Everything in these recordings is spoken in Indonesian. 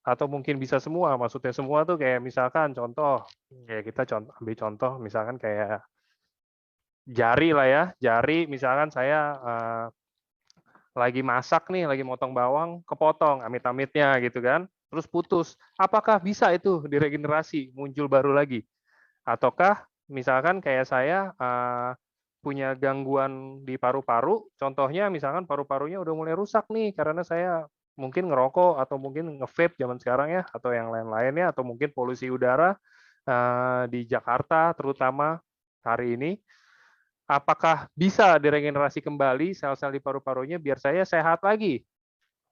atau mungkin bisa semua? Maksudnya semua tuh kayak misalkan contoh, kayak kita ambil contoh misalkan kayak jari lah ya, jari misalkan saya lagi masak nih, lagi motong bawang, kepotong amit-amitnya gitu kan, terus putus. Apakah bisa itu diregenerasi, muncul baru lagi? Ataukah misalkan kayak saya punya gangguan di paru-paru, contohnya misalkan paru-parunya udah mulai rusak nih karena saya mungkin ngerokok atau mungkin nge-vape zaman sekarang ya, atau yang lain-lainnya, atau mungkin polusi udara di Jakarta terutama hari ini. Apakah bisa diregenerasi kembali sel-sel di paru-parunya biar saya sehat lagi?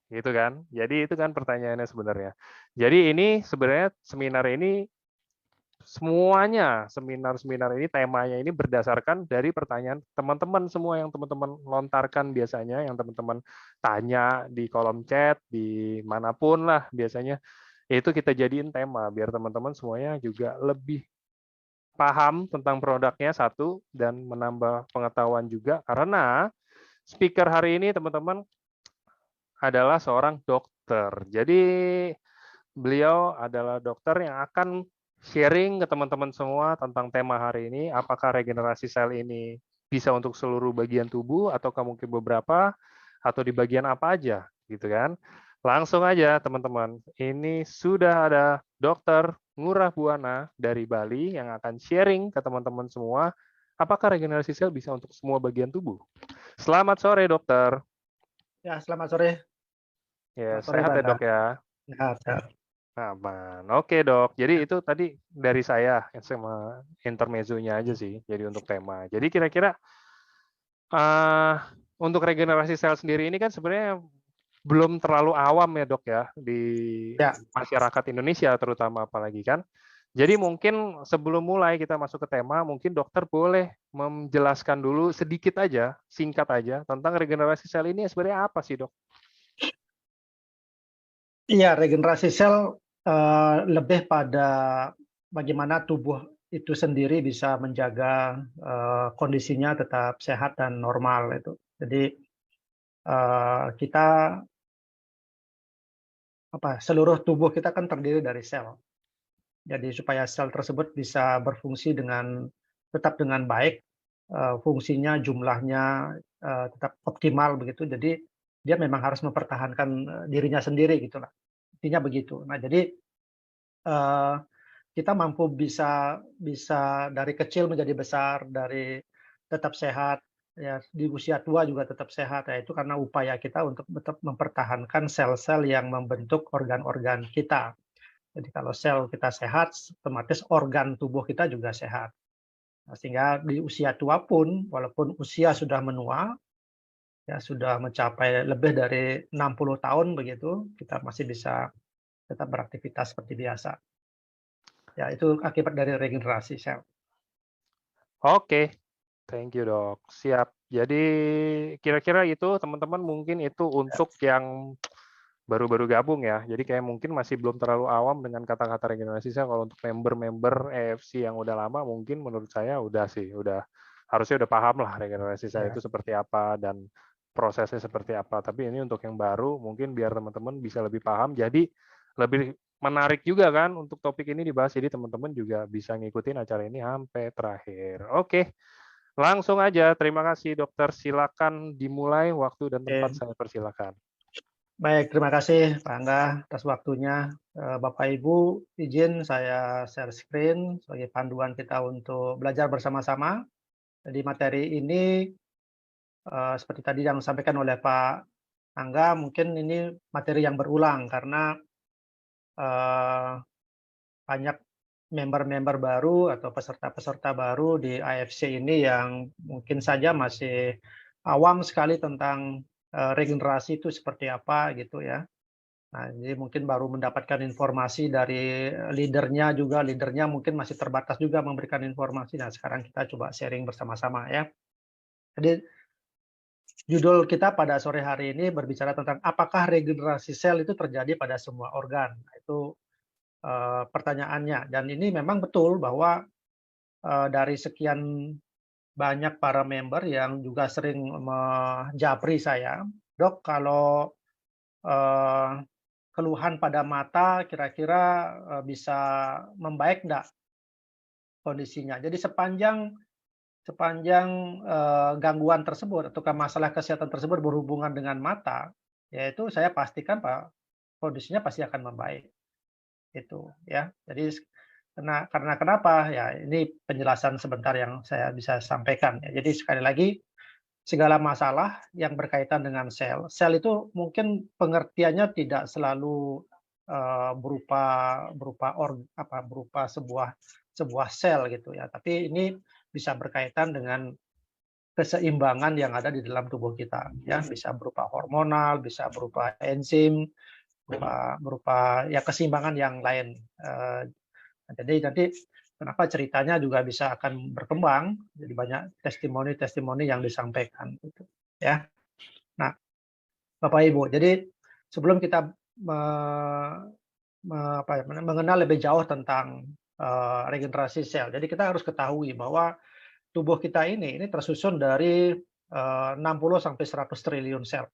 Gitu kan. Jadi itu kan pertanyaannya sebenarnya. Jadi ini sebenarnya seminar ini semuanya, seminar-seminar ini temanya ini berdasarkan dari pertanyaan teman-teman semua yang teman-teman lontarkan biasanya, yang teman-teman tanya di kolom chat, di manapun lah biasanya. Itu kita jadiin tema biar teman-teman semuanya juga lebih paham tentang produknya satu dan menambah pengetahuan juga karena speaker hari ini teman-teman adalah seorang dokter. Jadi beliau adalah dokter yang akan sharing ke teman-teman semua tentang tema hari ini, apakah regenerasi sel ini bisa untuk seluruh bagian tubuh ataukah mungkin beberapa atau di bagian apa aja gitu kan. Langsung aja teman-teman, ini sudah ada Dokter Ngurah Buana dari Bali yang akan sharing ke teman-teman semua apakah regenerasi sel bisa untuk semua bagian tubuh. Selamat sore dokter. Ya, selamat sore. Ya, Selamat sore, sehat ya Banda. dok ya. Sehat, sehat. Aman. Oke dok, jadi itu tadi dari saya sama intermezzonya aja sih, jadi untuk tema. Jadi kira-kira uh, untuk regenerasi sel sendiri ini kan sebenarnya belum terlalu awam ya dok ya di Ya, masyarakat Indonesia terutama apalagi kan. Jadi mungkin sebelum mulai kita masuk ke tema, mungkin dokter boleh menjelaskan dulu sedikit aja, singkat aja tentang regenerasi sel ini sebenarnya apa sih dok? iya, regenerasi sel lebih pada bagaimana tubuh itu sendiri bisa menjaga kondisinya tetap sehat dan normal itu. Jadi kita seluruh tubuh kita kan terdiri dari sel. Jadi supaya sel tersebut bisa berfungsi tetap dengan baik, fungsinya, jumlahnya tetap optimal begitu. Jadi dia memang harus mempertahankan dirinya sendiri gitulah. Intinya begitu. Nah, jadi eee, kita mampu bisa bisa dari kecil menjadi besar, dari tetap sehat, ya di usia tua juga tetap sehat, ya itu karena upaya kita untuk tetap mempertahankan sel-sel yang membentuk organ-organ kita. Jadi kalau sel kita sehat, otomatis organ tubuh kita juga sehat. Nah, sehingga di usia tua pun, walaupun usia sudah menua, ya sudah mencapai lebih dari 60 tahun begitu, kita masih bisa tetap beraktivitas seperti biasa. Ya, itu akibat dari regenerasi sel. Oke, thank you dok. Siap. Jadi kira-kira itu teman-teman mungkin itu untuk yang baru-baru gabung ya. Jadi kayak mungkin masih belum terlalu awam dengan kata-kata regenerasi sel. Kalau untuk member-member EFC yang udah lama mungkin menurut saya udah sih, udah harusnya udah paham lah regenerasi sel Ya, itu seperti apa dan prosesnya seperti apa. Tapi ini untuk yang baru mungkin biar teman-teman bisa lebih paham. Jadi lebih menarik juga kan untuk topik ini dibahas. Jadi teman-teman juga bisa ngikutin acara ini sampai terakhir. Oke, langsung aja. Terima kasih dokter. Silakan dimulai waktu dan tempat oke. saya persilakan. Baik, terima kasih Pak Angga atas waktunya. Bapak Ibu, izin saya share screen sebagai panduan kita untuk belajar bersama-sama. Jadi materi ini seperti tadi yang disampaikan oleh Pak Angga, mungkin ini materi yang berulang karena eh, banyak member-member baru atau peserta-peserta baru di AFC ini yang mungkin saja masih awam sekali tentang regenerasi itu seperti apa gitu ya. Nah, jadi mungkin baru mendapatkan informasi dari leadernya juga, leadernya mungkin masih terbatas juga memberikan informasi. Nah, sekarang kita coba sharing bersama-sama ya. Jadi judul kita pada sore hari ini berbicara tentang apakah regenerasi sel itu terjadi pada semua organ. Nah, itu pertanyaannya. Dan ini memang betul bahwa dari sekian banyak para member yang juga sering menjapri saya, "Dok, kalau, keluhan pada mata kira-kira bisa membaik enggak kondisinya. Jadi sepanjang sepanjang, gangguan tersebut ataukah masalah kesehatan tersebut berhubungan dengan mata, yaitu saya pastikan kondisinya pasti akan membaik, itu ya. Jadi karena kenapa? Ya ini penjelasan sebentar yang saya bisa sampaikan ya. Jadi sekali lagi, segala masalah yang berkaitan dengan sel, sel itu mungkin pengertiannya tidak selalu, berupa berupa berupa sebuah sebuah sel gitu ya, tapi ini bisa berkaitan dengan keseimbangan yang ada di dalam tubuh kita ya, bisa berupa hormonal, bisa berupa enzim, berupa berupa ya keseimbangan yang lain. Jadi nanti kenapa ceritanya juga bisa akan berkembang, jadi banyak testimoni-testimoni yang disampaikan gitu ya. Nah, Bapak Ibu, jadi sebelum kita me me apa ya, mengenal lebih jauh tentang, regenerasi sel, jadi kita harus ketahui bahwa tubuh kita ini tersusun dari, 60 sampai 100 triliun sel,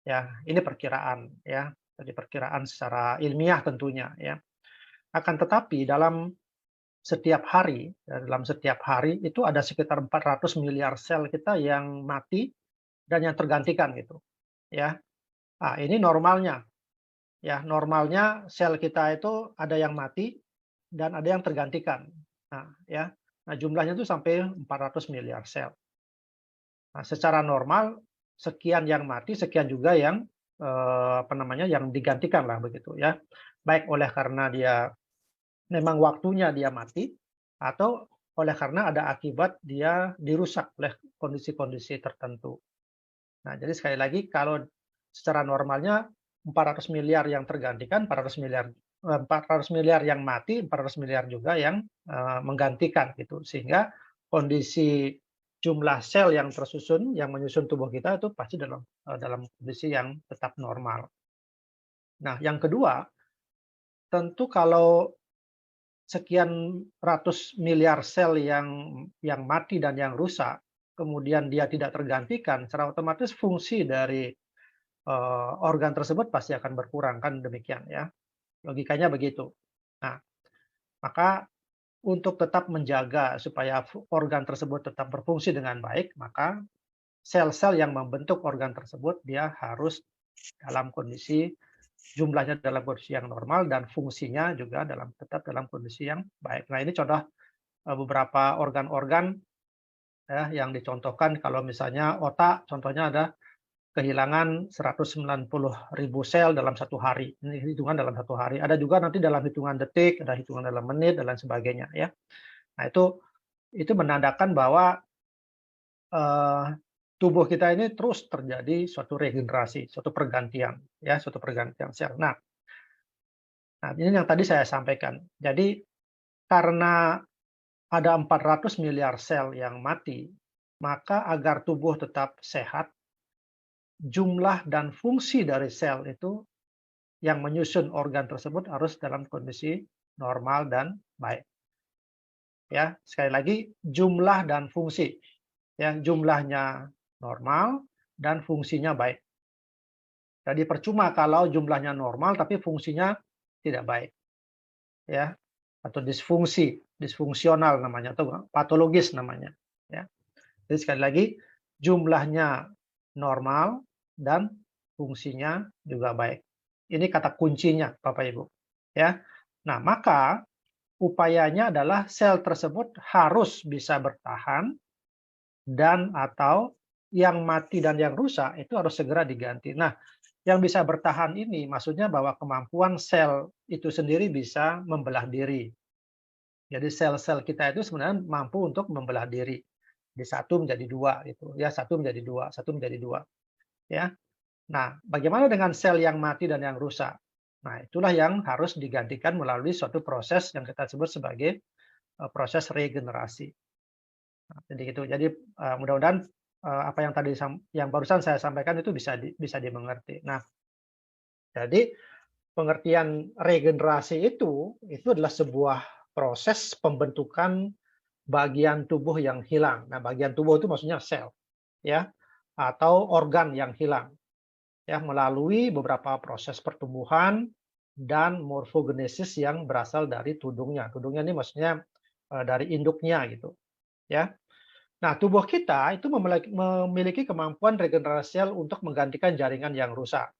ya. Ini perkiraan, ya. Jadi perkiraan secara ilmiah tentunya, ya. Akan tetapi dalam setiap hari itu ada sekitar 400 miliar sel kita yang mati dan yang tergantikan gitu, ya. Nah, ini normalnya, ya. Normalnya sel kita itu ada yang mati dan ada yang tergantikan. Nah, ya. Nah, jumlahnya itu sampai 400 miliar sel. Nah, secara normal sekian yang mati, sekian juga yang yang digantikan lah begitu ya. Baik oleh karena dia memang waktunya dia mati atau oleh karena ada akibat dia dirusak oleh kondisi-kondisi tertentu. Nah, jadi sekali lagi kalau secara normalnya 400 miliar yang tergantikan, 400 miliar yang mati, 400 miliar juga yang menggantikan gitu. Sehingga kondisi jumlah sel yang tersusun, yang menyusun tubuh kita itu pasti dalam kondisi yang tetap normal. Nah, yang kedua, tentu kalau sekian ratus miliar sel yang mati dan yang rusak, kemudian dia tidak tergantikan, secara otomatis fungsi dari organ tersebut pasti akan berkurang, kan demikian ya. Logikanya begitu. Nah, maka untuk tetap menjaga supaya organ tersebut tetap berfungsi dengan baik, maka sel-sel yang membentuk organ tersebut dia harus dalam kondisi jumlahnya dalam kondisi yang normal dan fungsinya juga tetap dalam kondisi yang baik. Nah, ini contoh beberapa organ-organ ya yang dicontohkan kalau misalnya otak, contohnya ada kehilangan 190.000 sel dalam satu hari. Ini hitungan dalam satu hari. Ada juga nanti dalam hitungan detik, ada hitungan dalam menit dan lain sebagainya ya. Nah, itu menandakan bahwa tubuh kita ini terus terjadi suatu regenerasi, suatu pergantian ya, suatu pergantian sel. Nah, ini yang tadi saya sampaikan. Jadi karena ada 400 miliar sel yang mati, maka agar tubuh tetap sehat, jumlah dan fungsi dari sel itu yang menyusun organ tersebut harus dalam kondisi normal dan baik. Ya, sekali lagi jumlah dan fungsi. Ya, jumlahnya normal dan fungsinya baik. Jadi percuma kalau jumlahnya normal tapi fungsinya tidak baik. Ya, atau disfungsional namanya atau patologis namanya, ya. Jadi sekali lagi jumlahnya normal dan fungsinya juga baik. Ini kata kuncinya Bapak Ibu, ya. Nah, maka upayanya adalah sel tersebut harus bisa bertahan dan atau yang mati dan yang rusak itu harus segera diganti. Nah, yang bisa bertahan ini maksudnya bahwa kemampuan sel itu sendiri bisa membelah diri. Jadi sel-sel kita itu sebenarnya mampu untuk membelah diri. Di satu menjadi dua gitu ya, satu menjadi dua, satu menjadi dua. Ya. Nah, bagaimana dengan sel yang mati dan yang rusak? Nah, itulah yang harus digantikan melalui suatu proses yang kita sebut sebagai proses regenerasi. Nah, jadi itu. Jadi mudah-mudahan apa yang tadi yang barusan saya sampaikan itu bisa dimengerti. Nah, jadi pengertian regenerasi itu adalah sebuah proses pembentukan bagian tubuh yang hilang. Nah, bagian tubuh itu maksudnya sel, ya, atau organ yang hilang. ya, melalui beberapa proses pertumbuhan dan morfogenesis yang berasal dari tudungnya. Tudungnya ini maksudnya dari induknya gitu, ya. Nah, tubuh kita itu memiliki kemampuan regenerasi sel untuk menggantikan jaringan yang rusak.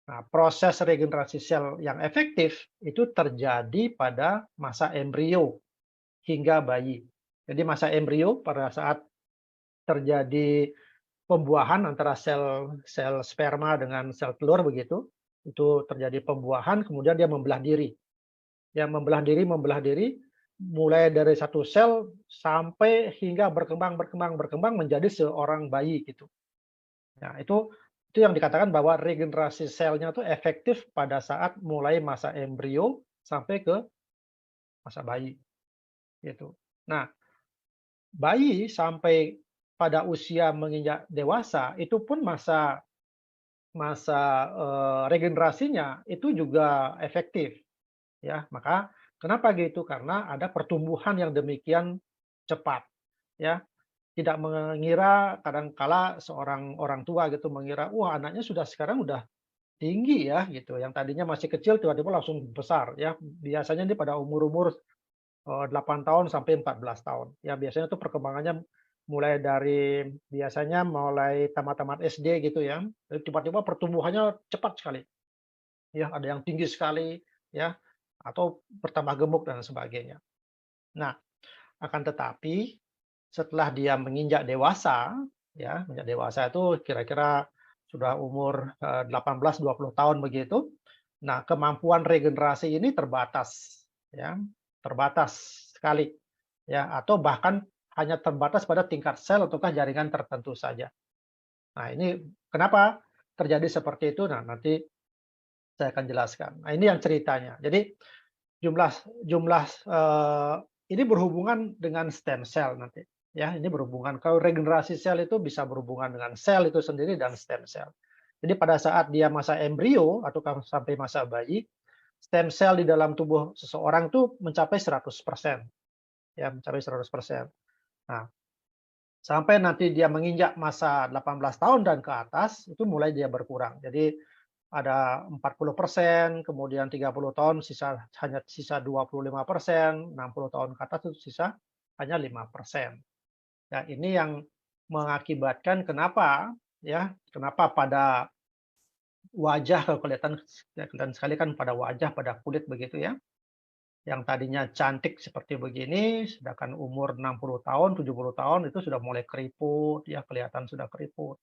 Nah, proses regenerasi sel yang efektif itu terjadi pada masa embrio hingga bayi. Jadi masa embrio pada saat terjadi pembuahan antara sel sel sperma dengan sel telur begitu, itu terjadi pembuahan kemudian dia membelah diri. Ya membelah diri, mulai dari satu sel sampai hingga berkembang menjadi seorang bayi gitu. Nah itu yang dikatakan bahwa regenerasi selnya itu efektif pada saat mulai masa embrio sampai ke masa bayi, gitu. Nah, bayi sampai pada usia menginjak dewasa, itu pun masa masa, regenerasinya itu juga efektif, ya. Maka kenapa gitu? Karena ada pertumbuhan yang demikian cepat, ya. Tidak mengira kadangkala seorang orang tua gitu mengira, "Wah, anaknya sekarang udah tinggi ya," gitu, yang tadinya masih kecil tiba-tiba langsung besar ya. Biasanya dia pada umur-umur 8 tahun sampai 14 tahun. Ya biasanya tuh perkembangannya mulai dari biasanya mulai tamat-tamat SD gitu ya, tiba-tiba pertumbuhannya cepat sekali, ya ada yang tinggi sekali ya, atau bertambah gemuk dan sebagainya. Nah, akan tetapi setelah dia menginjak dewasa, ya menginjak dewasa itu kira-kira sudah umur 18-20 tahun begitu. Nah, kemampuan regenerasi ini terbatas, ya terbatas sekali, ya atau bahkan hanya terbatas pada tingkat sel ataukah jaringan tertentu saja. Nah, ini kenapa terjadi seperti itu? Nah, nanti saya akan jelaskan. Nah, ini yang ceritanya. Jadi jumlah jumlah ini berhubungan dengan stem cell nanti, ya. Ini berhubungan kalau regenerasi sel itu bisa berhubungan dengan sel itu sendiri dan stem cell. Jadi pada saat dia masa embrio atau sampai masa bayi, stem cell di dalam tubuh seseorang itu mencapai 100%, ya, mencapai 100%. Nah, sampai nanti dia menginjak masa 18 tahun dan ke atas, itu mulai dia berkurang. Jadi ada 40%, kemudian 30 tahun hanya sisa 25%, 60 tahun ke atas itu sisa hanya 5%. Ya, ini yang mengakibatkan kenapa ya, kenapa pada wajah kalau kelihatan sekali kan pada wajah, pada kulit begitu ya, yang tadinya cantik seperti begini, sedangkan umur 60 tahun, 70 tahun itu sudah mulai keriput, ya kelihatan sudah keriput.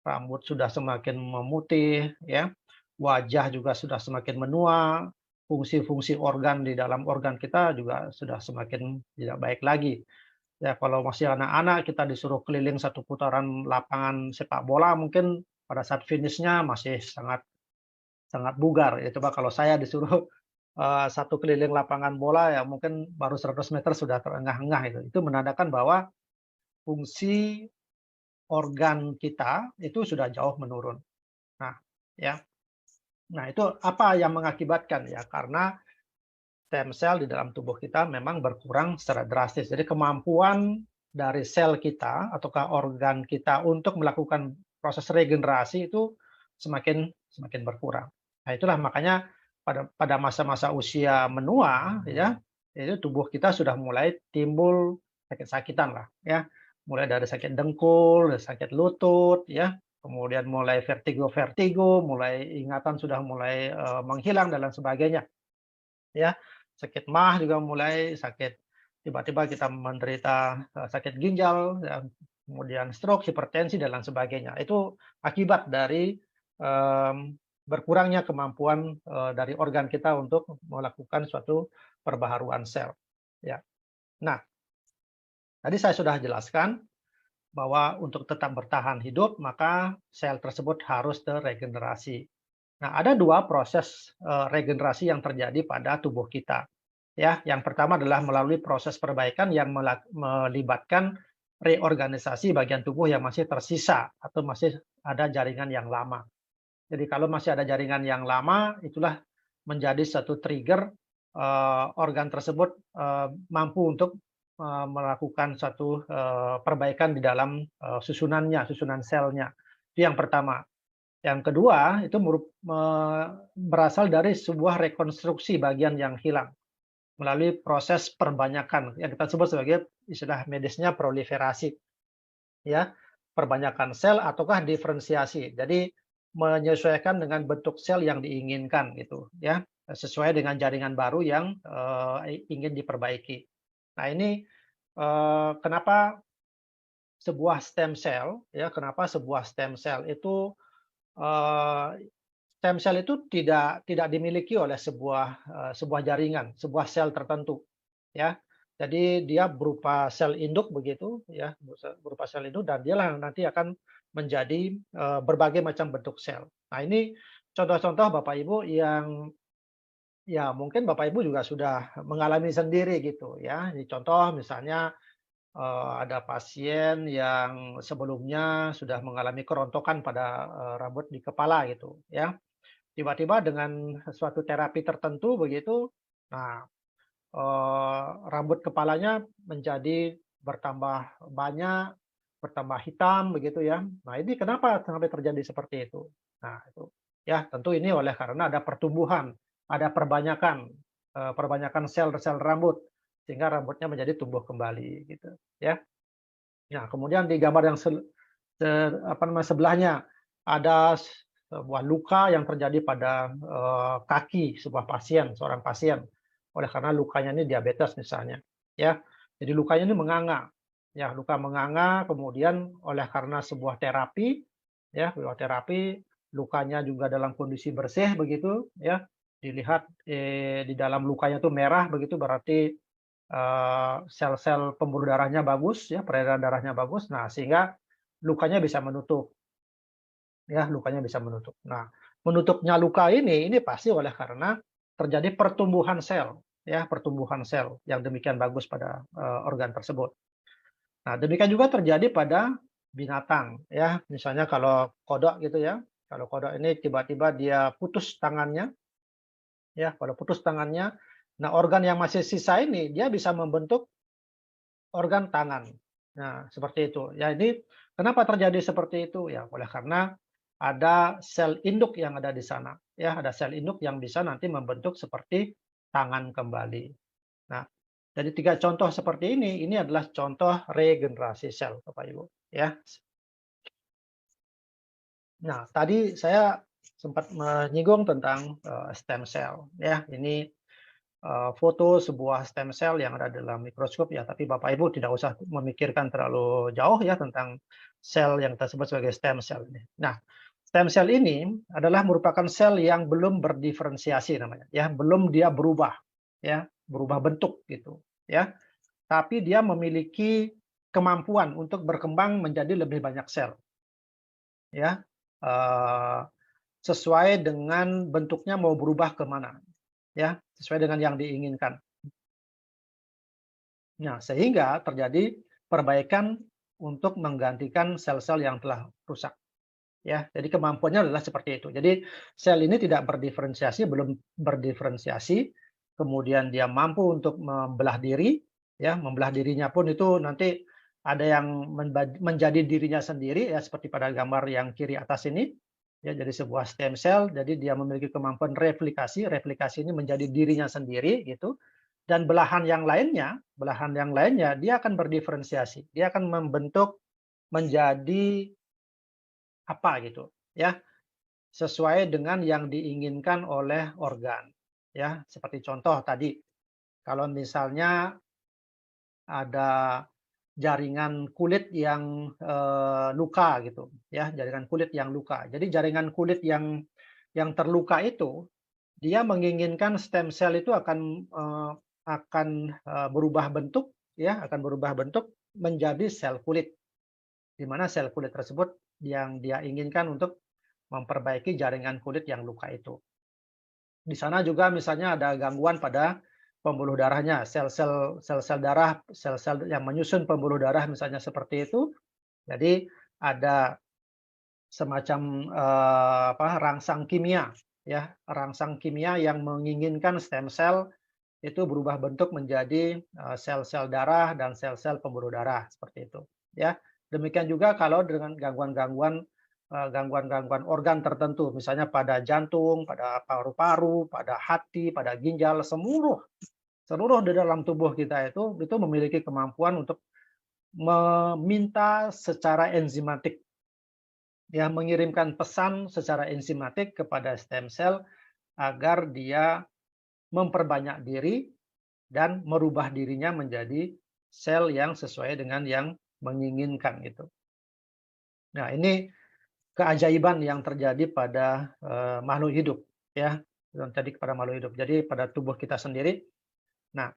Rambut sudah semakin memutih, ya. Wajah juga sudah semakin menua, fungsi-fungsi organ di dalam organ kita juga sudah semakin tidak baik lagi. Ya, kalau masih anak-anak kita disuruh keliling satu putaran lapangan sepak bola mungkin pada saat finish-nya masih sangat sangat bugar. Ya coba kalau saya disuruh, satu keliling lapangan bola ya mungkin baru 100 meter sudah terengah-engah itu. Itu menandakan bahwa fungsi organ kita itu sudah jauh menurun. Nah, ya. Nah, itu apa yang mengakibatkan ya? Karena stem cell di dalam tubuh kita memang berkurang secara drastis. Jadi kemampuan dari sel kita ataukah organ kita untuk melakukan proses regenerasi itu semakin semakin berkurang. Nah, itulah makanya pada masa-masa usia menua ya, itu tubuh kita sudah mulai timbul sakit-sakitan lah ya. Mulai dari sakit dengkul, sakit lutut ya, kemudian mulai vertigo, mulai ingatan sudah mulai, menghilang dan lain sebagainya, ya. Sakit MAH juga mulai, tiba-tiba kita menderita, sakit ginjal, ya, kemudian stroke, hipertensi, dan lain sebagainya. Itu akibat dari, berkurangnya kemampuan, dari organ kita untuk melakukan suatu perbaharuan sel, ya. Nah, tadi saya sudah jelaskan bahwa untuk tetap bertahan hidup, maka sel tersebut harus terregenerasi. Nah, ada dua proses regenerasi yang terjadi pada tubuh kita. Ya, yang pertama adalah melalui proses perbaikan yang melibatkan reorganisasi bagian tubuh yang masih tersisa atau masih ada jaringan yang lama. Jadi kalau masih ada jaringan yang lama, itulah menjadi satu trigger organ tersebut mampu untuk melakukan satu perbaikan di dalam susunan selnya. Itu yang pertama. Yang kedua, itu berasal dari sebuah rekonstruksi bagian yang hilang melalui proses perbanyakan yang kita sebut sebagai istilah medisnya proliferasi, ya, perbanyakan sel ataukah diferensiasi. Jadi menyesuaikan dengan bentuk sel yang diinginkan gitu, ya, sesuai dengan jaringan baru yang ingin diperbaiki. Nah ini kenapa sebuah stem cell, ya, kenapa sebuah stem cell itu stem cell itu tidak dimiliki oleh sebuah jaringan, sebuah sel tertentu, ya. Jadi dia berupa sel induk begitu, ya, berupa sel induk dan dialah yang nanti akan menjadi berbagai macam bentuk sel. Nah, ini contoh-contoh Bapak Ibu yang ya mungkin Bapak Ibu juga sudah mengalami sendiri gitu ya. Ini contoh misalnya ada pasien yang sebelumnya sudah mengalami kerontokan pada rambut di kepala gitu ya. Tiba-tiba dengan suatu terapi tertentu begitu, nah, rambut kepalanya menjadi bertambah banyak, bertambah hitam begitu ya. Nah ini kenapa sampai terjadi seperti itu? Nah itu, ya tentu ini oleh karena ada pertumbuhan, ada perbanyakan sel-sel rambut, sehingga rambutnya menjadi tumbuh kembali gitu ya. Nah kemudian di gambar yang sebelahnya, ada sebuah luka yang terjadi pada, kaki seorang pasien, oleh karena lukanya ini diabetes misalnya, ya. Jadi lukanya ini menganga, ya, luka menganga, kemudian oleh karena sebuah terapi, ya, sebuah terapi, lukanya juga dalam kondisi bersih begitu, ya, dilihat, di dalam lukanya itu merah begitu berarti, sel-sel pembuluh darahnya bagus, ya, peredaran darahnya bagus, nah sehingga lukanya bisa menutup. Ya, lukanya bisa menutup. Nah, menutupnya luka ini pasti oleh karena terjadi pertumbuhan sel, ya, pertumbuhan sel yang demikian bagus pada organ tersebut. Nah, demikian juga terjadi pada binatang, ya. Misalnya kalau kodok gitu ya, kalau kodok ini tiba-tiba dia putus tangannya, ya, kalau putus tangannya, nah organ yang masih sisa ini dia bisa membentuk organ tangan. Nah, seperti itu. Ya, ini kenapa terjadi seperti itu? Ya, oleh karena ada sel induk yang ada di sana. Ya, ada sel induk yang bisa nanti membentuk seperti tangan kembali. Nah, dari 3 contoh seperti ini adalah contoh regenerasi sel, Bapak Ibu. Ya. Nah, tadi saya sempat menyinggung tentang stem cell. Ya, ini foto sebuah stem cell yang ada dalam mikroskop ya, tapi Bapak Ibu tidak usah memikirkan terlalu jauh ya tentang sel yang kita sebut sebagai stem cell ini. Nah, stem cell ini adalah merupakan sel yang belum berdiferensiasi namanya, ya, belum dia berubah, ya, berubah bentuk gitu, ya. Tapi dia memiliki kemampuan untuk berkembang menjadi lebih banyak sel, ya, eh, sesuai dengan bentuknya mau berubah ke mana, ya, sesuai dengan yang diinginkan. Nah, sehingga terjadi perbaikan untuk menggantikan sel-sel yang telah rusak. Ya, jadi kemampuannya adalah seperti itu. Jadi sel ini tidak berdiferensiasi, belum berdiferensiasi, kemudian dia mampu untuk membelah diri, ya, membelah dirinya pun itu nanti ada yang menjadi dirinya sendiri, ya, seperti pada gambar yang kiri atas ini. Ya, jadi sebuah stem cell, jadi dia memiliki kemampuan replikasi, replikasi ini menjadi dirinya sendiri, gitu. Dan belahan yang lainnya dia akan berdiferensiasi. Dia akan membentuk menjadi apa gitu, ya, sesuai dengan yang diinginkan oleh organ. Ya, seperti contoh tadi, kalau misalnya ada jaringan kulit yang luka gitu, ya, jaringan kulit yang luka. Jadi jaringan kulit yang terluka itu dia menginginkan stem cell itu akan berubah bentuk, ya, akan berubah bentuk menjadi sel kulit, di mana sel kulit tersebut yang dia inginkan untuk memperbaiki jaringan kulit yang luka itu. Di sana juga misalnya ada gangguan pada pembuluh darahnya, sel-sel darah, sel-sel yang menyusun pembuluh darah misalnya seperti itu. Jadi ada semacam rangsang kimia, ya, rangsang kimia yang menginginkan stem cell itu berubah bentuk menjadi sel-sel darah dan sel-sel pembuluh darah seperti itu, ya. Demikian juga kalau dengan gangguan-gangguan gangguan-gangguan organ tertentu, misalnya pada jantung, pada paru-paru, pada hati, pada ginjal, seluruh di dalam tubuh kita itu memiliki kemampuan untuk meminta secara enzimatik, ya, mengirimkan pesan secara enzimatik kepada stem cell agar dia memperbanyak diri dan merubah dirinya menjadi sel yang sesuai dengan yang menginginkan gitu. Nah, ini keajaiban yang terjadi pada makhluk hidup, ya, yang tadi pada makhluk hidup. Jadi pada tubuh kita sendiri. Nah,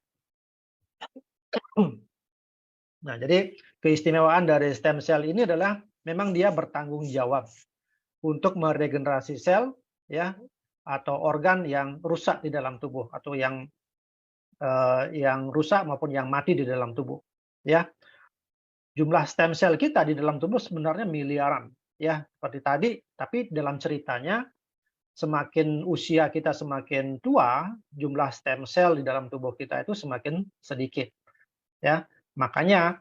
nah, jadi keistimewaan dari stem cell ini adalah memang dia bertanggung jawab untuk meregenerasi sel, ya, atau organ yang rusak di dalam tubuh atau yang rusak maupun yang mati di dalam tubuh, ya. Jumlah stem cell kita di dalam tubuh sebenarnya miliaran, ya, seperti tadi, tapi dalam ceritanya semakin usia kita semakin tua, jumlah stem cell di dalam tubuh kita itu semakin sedikit, ya. Makanya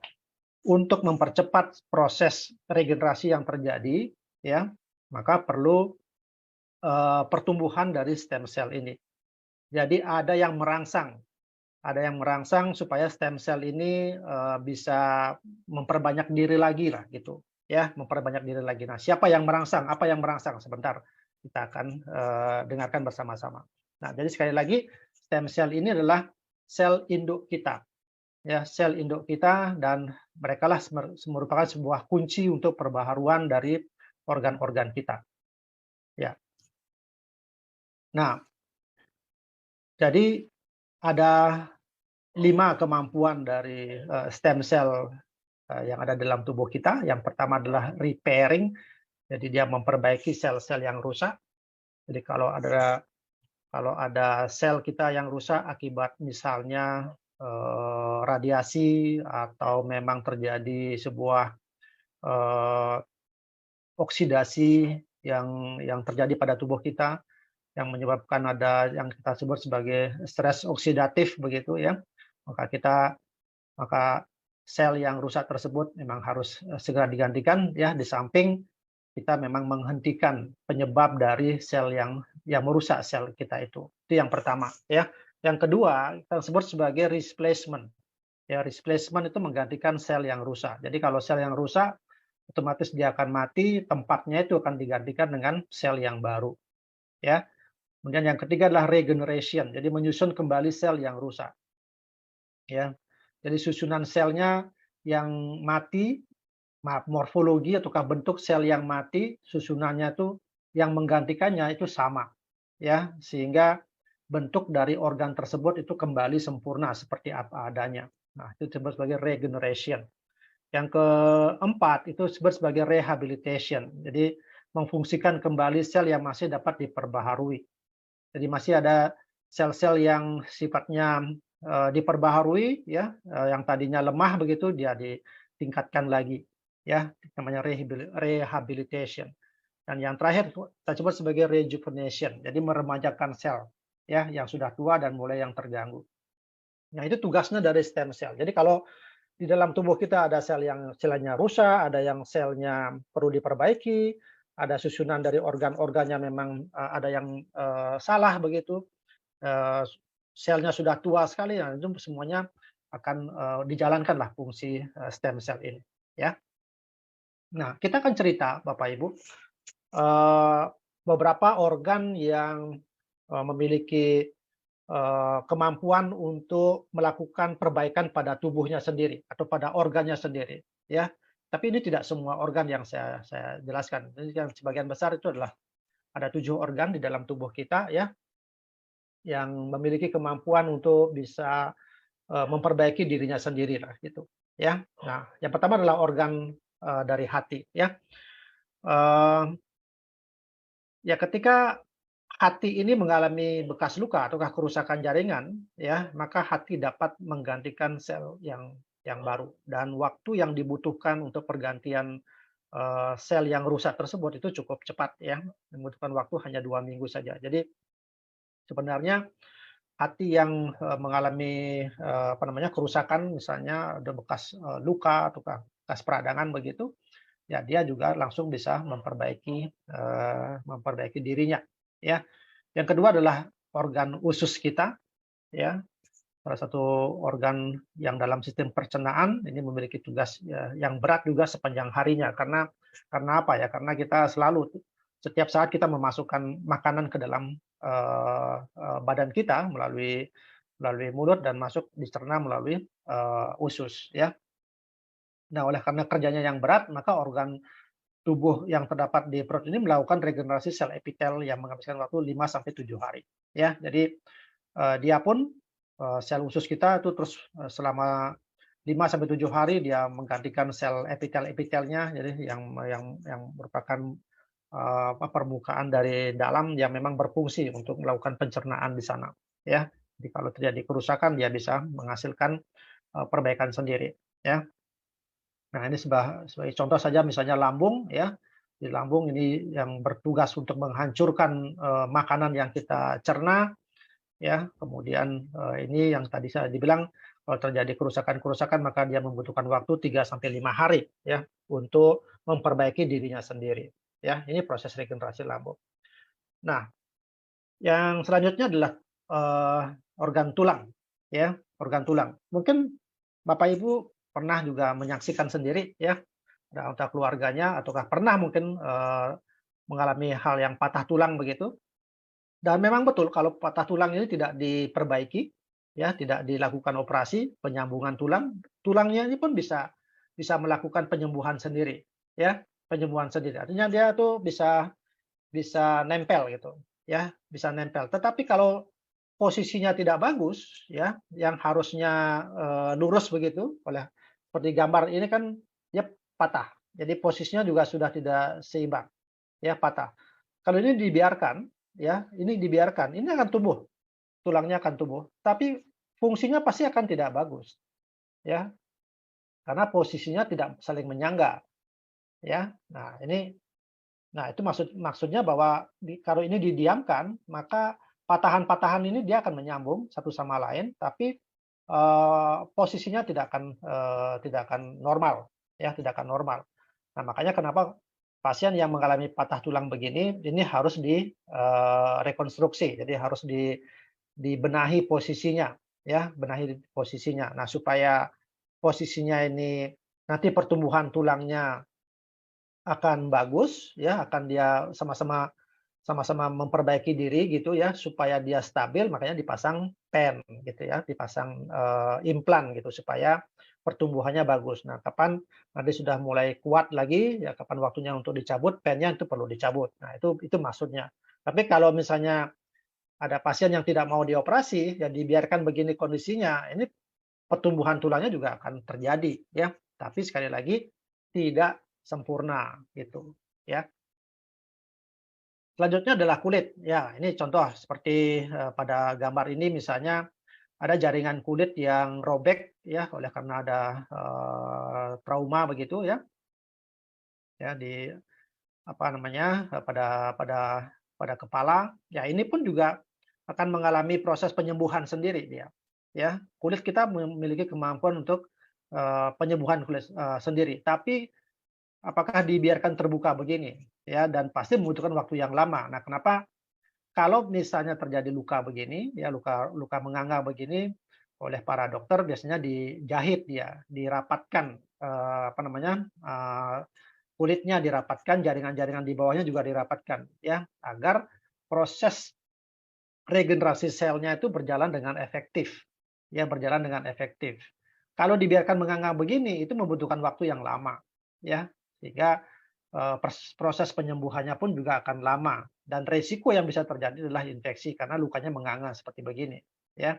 untuk mempercepat proses regenerasi yang terjadi, ya, maka perlu pertumbuhan dari stem cell ini. Jadi ada yang merangsang supaya stem cell ini bisa memperbanyak diri lagi lah gitu, ya, memperbanyak diri lagi. Nah, siapa yang merangsang? Apa yang merangsang? Sebentar, kita akan dengarkan bersama-sama. Nah, jadi sekali lagi stem cell ini adalah sel induk kita, ya, sel induk kita, dan merekalah merupakan sebuah kunci untuk perbaharuan dari organ-organ kita, ya. Nah, jadi ada 5 kemampuan dari stem cell yang ada dalam tubuh kita. Yang pertama adalah repairing, jadi dia memperbaiki sel-sel yang rusak. Jadi kalau ada sel kita yang rusak akibat misalnya radiasi atau memang terjadi sebuah oksidasi yang terjadi pada tubuh kita, yang menyebabkan ada yang kita sebut sebagai stres oksidatif begitu ya, maka sel yang rusak tersebut memang harus segera digantikan, ya, di samping kita memang menghentikan penyebab dari sel yang merusak sel kita itu. Itu yang pertama, ya. Yang kedua kita sebut sebagai replacement. Ya, replacement itu menggantikan sel yang rusak. Jadi kalau sel yang rusak otomatis dia akan mati, tempatnya itu akan digantikan dengan sel yang baru, ya. Kemudian yang ketiga adalah regeneration, jadi menyusun kembali sel yang rusak, ya. Jadi susunan selnya yang mati, morfologi ataukah bentuk sel yang mati, susunannya itu yang menggantikannya itu sama, ya, sehingga bentuk dari organ tersebut itu kembali sempurna seperti apa adanya. Nah, itu disebut sebagai regeneration. Yang keempat itu disebut sebagai rehabilitation. Jadi memfungsikan kembali sel yang masih dapat diperbaharui. Jadi masih ada sel-sel yang sifatnya diperbaharui, ya, yang tadinya lemah begitu dia ditingkatkan lagi, ya, namanya rehabilitation. Dan yang terakhir kita sebut sebagai rejuvenation, jadi meremajakan sel, ya, yang sudah tua dan mulai yang terganggu. Nah, itu tugasnya dari stem cell. Jadi kalau di dalam tubuh kita ada sel yang selnya rusak, ada yang selnya perlu diperbaiki, ada susunan dari organ-organnya memang ada yang salah begitu, selnya sudah tua sekali, nah itu semuanya akan dijalankanlah fungsi stem cell ini, ya. Nah, kita akan cerita Bapak Ibu beberapa organ yang memiliki kemampuan untuk melakukan perbaikan pada tubuhnya sendiri atau pada organnya sendiri, ya. Tapi ini tidak semua organ yang saya jelaskan. Jadi yang sebagian besar itu adalah ada 7 organ di dalam tubuh kita, ya, yang memiliki kemampuan untuk bisa memperbaiki dirinya sendiri lah gitu, ya. Nah, yang pertama adalah organ dari hati, ya. Ya, ketika hati ini mengalami bekas luka ataukah kerusakan jaringan, ya, maka hati dapat menggantikan sel yang baru, dan waktu yang dibutuhkan untuk pergantian sel yang rusak tersebut itu cukup cepat, ya, membutuhkan waktu hanya 2 minggu saja. Jadi sebenarnya hati yang mengalami apa namanya kerusakan, misalnya ada bekas luka ataukah bekas peradangan begitu, ya dia juga langsung bisa memperbaiki dirinya, ya. Yang kedua adalah organ usus kita, ya. Salah satu organ yang dalam sistem pencernaan ini memiliki tugas yang berat juga sepanjang harinya karena apa ya? Karena kita selalu setiap saat kita memasukkan makanan ke dalam badan kita melalui mulut dan masuk dicerna melalui usus ya. Nah, oleh karena kerjanya yang berat, maka organ tubuh yang terdapat di perut ini melakukan regenerasi sel epitel yang menghabiskan waktu 5 sampai 7 hari ya. Jadi dia pun sel usus kita itu terus selama 5 sampai 7 hari dia menggantikan sel epitel-epitelnya, jadi yang merupakan permukaan dari dalam yang memang berfungsi untuk melakukan pencernaan di sana, ya. Jadi kalau terjadi kerusakan dia bisa menghasilkan perbaikan sendiri, ya. Nah ini sebagai contoh saja misalnya lambung, ya. Di lambung ini yang bertugas untuk menghancurkan makanan yang kita cerna, ya. Kemudian ini yang tadi saya dibilang kalau terjadi kerusakan-kerusakan maka dia membutuhkan waktu 3 sampai 5 hari ya untuk memperbaiki dirinya sendiri ya. Ini proses regenerasi lambung. Nah, yang selanjutnya adalah organ tulang ya, organ tulang. Mungkin Bapak Ibu pernah juga menyaksikan sendiri ya, ada anggota keluarganya ataukah pernah mungkin mengalami hal yang patah tulang begitu. Dan memang betul kalau patah tulang ini tidak diperbaiki, ya, tidak dilakukan operasi penyambungan tulang, tulangnya ini pun bisa melakukan penyembuhan sendiri, ya, penyembuhan sendiri. Artinya dia tuh bisa bisa nempel gitu, ya, bisa nempel. Tetapi kalau posisinya tidak bagus, ya, yang harusnya lurus begitu, seperti gambar ini kan dia patah. Jadi posisinya juga sudah tidak seimbang, ya, patah. Kalau ini dibiarkan, ya, ini dibiarkan, ini akan tumbuh, tulangnya akan tumbuh, tapi fungsinya pasti akan tidak bagus, ya, karena posisinya tidak saling menyangga, ya. Nah, itu maksudnya bahwa kalau ini didiamkan, maka patahan-patahan ini dia akan menyambung satu sama lain, tapi posisinya tidak akan normal, ya, tidak akan normal. Nah, makanya kenapa pasien yang mengalami patah tulang begini, ini harus rekonstruksi, jadi harus dibenahi posisinya, ya, benahi posisinya. Nah, supaya posisinya ini nanti pertumbuhan tulangnya akan bagus, ya, akan dia sama-sama memperbaiki diri gitu ya, supaya dia stabil, makanya dipasang pen gitu ya, dipasang implan gitu supaya pertumbuhannya bagus. Nah, kapan nanti sudah mulai kuat lagi, ya kapan waktunya untuk dicabut, pennya itu perlu dicabut. Nah, itu maksudnya. Tapi kalau misalnya ada pasien yang tidak mau dioperasi, ya dibiarkan begini kondisinya, ini pertumbuhan tulangnya juga akan terjadi ya. Tapi sekali lagi tidak sempurna gitu ya. Selanjutnya adalah kulit. Ya, ini contoh seperti pada gambar ini misalnya ada jaringan kulit yang robek ya oleh karena ada trauma begitu ya. Ya di apa namanya pada kepala. Ya ini pun juga akan mengalami proses penyembuhan sendiri dia. Ya, kulit kita memiliki kemampuan untuk penyembuhan kulit sendiri. Tapi apakah dibiarkan terbuka begini? Ya, dan pasti membutuhkan waktu yang lama. Nah, kenapa kalau misalnya terjadi luka begini, ya luka luka menganga begini, oleh para dokter biasanya dijahit dia, dirapatkan apa namanya kulitnya dirapatkan, jaringan-jaringan di bawahnya juga dirapatkan, ya agar proses regenerasi selnya itu berjalan dengan efektif, ya berjalan dengan efektif. Kalau dibiarkan menganga begini, itu membutuhkan waktu yang lama, ya sehingga proses penyembuhannya pun juga akan lama dan resiko yang bisa terjadi adalah infeksi karena lukanya menganga seperti begini, ya.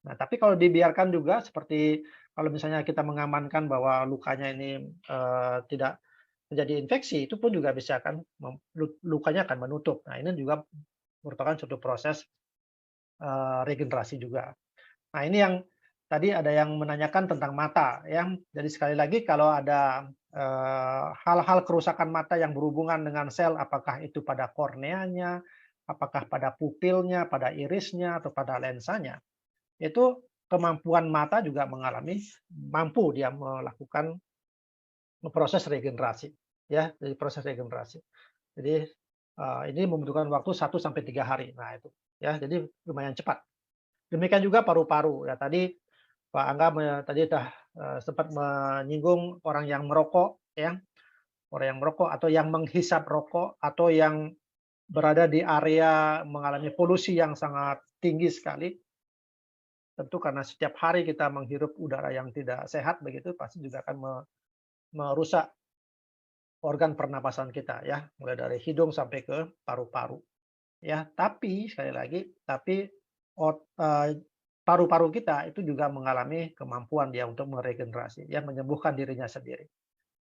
Nah, tapi kalau dibiarkan juga seperti kalau misalnya kita mengamankan bahwa lukanya ini tidak terjadi infeksi, itu pun juga bisa akan lukanya akan menutup. Nah, ini juga merupakan suatu proses regenerasi juga. Nah, ini yang tadi ada yang menanyakan tentang mata ya. Jadi sekali lagi kalau ada hal-hal kerusakan mata yang berhubungan dengan sel, apakah itu pada korneanya, apakah pada pupilnya, pada irisnya, atau pada lensanya, itu kemampuan mata juga mampu dia melakukan proses regenerasi. ya dari proses regenerasi. Jadi ini membutuhkan waktu 1 sampai 3 hari. Nah itu ya, jadi lumayan cepat. Demikian juga paru-paru. Ya tadi Pak Angga tadi sudah sempat menyinggung orang yang merokok, ya, orang yang merokok atau yang menghisap rokok atau yang berada di area mengalami polusi yang sangat tinggi sekali. Tentu karena setiap hari kita menghirup udara yang tidak sehat begitu, pasti juga akan merusak organ pernapasan kita ya, mulai dari hidung sampai ke paru-paru. Ya, tapi sekali lagi, tapi paru-paru kita itu juga mengalami kemampuan dia untuk meregenerasi, ya, menyembuhkan dirinya sendiri,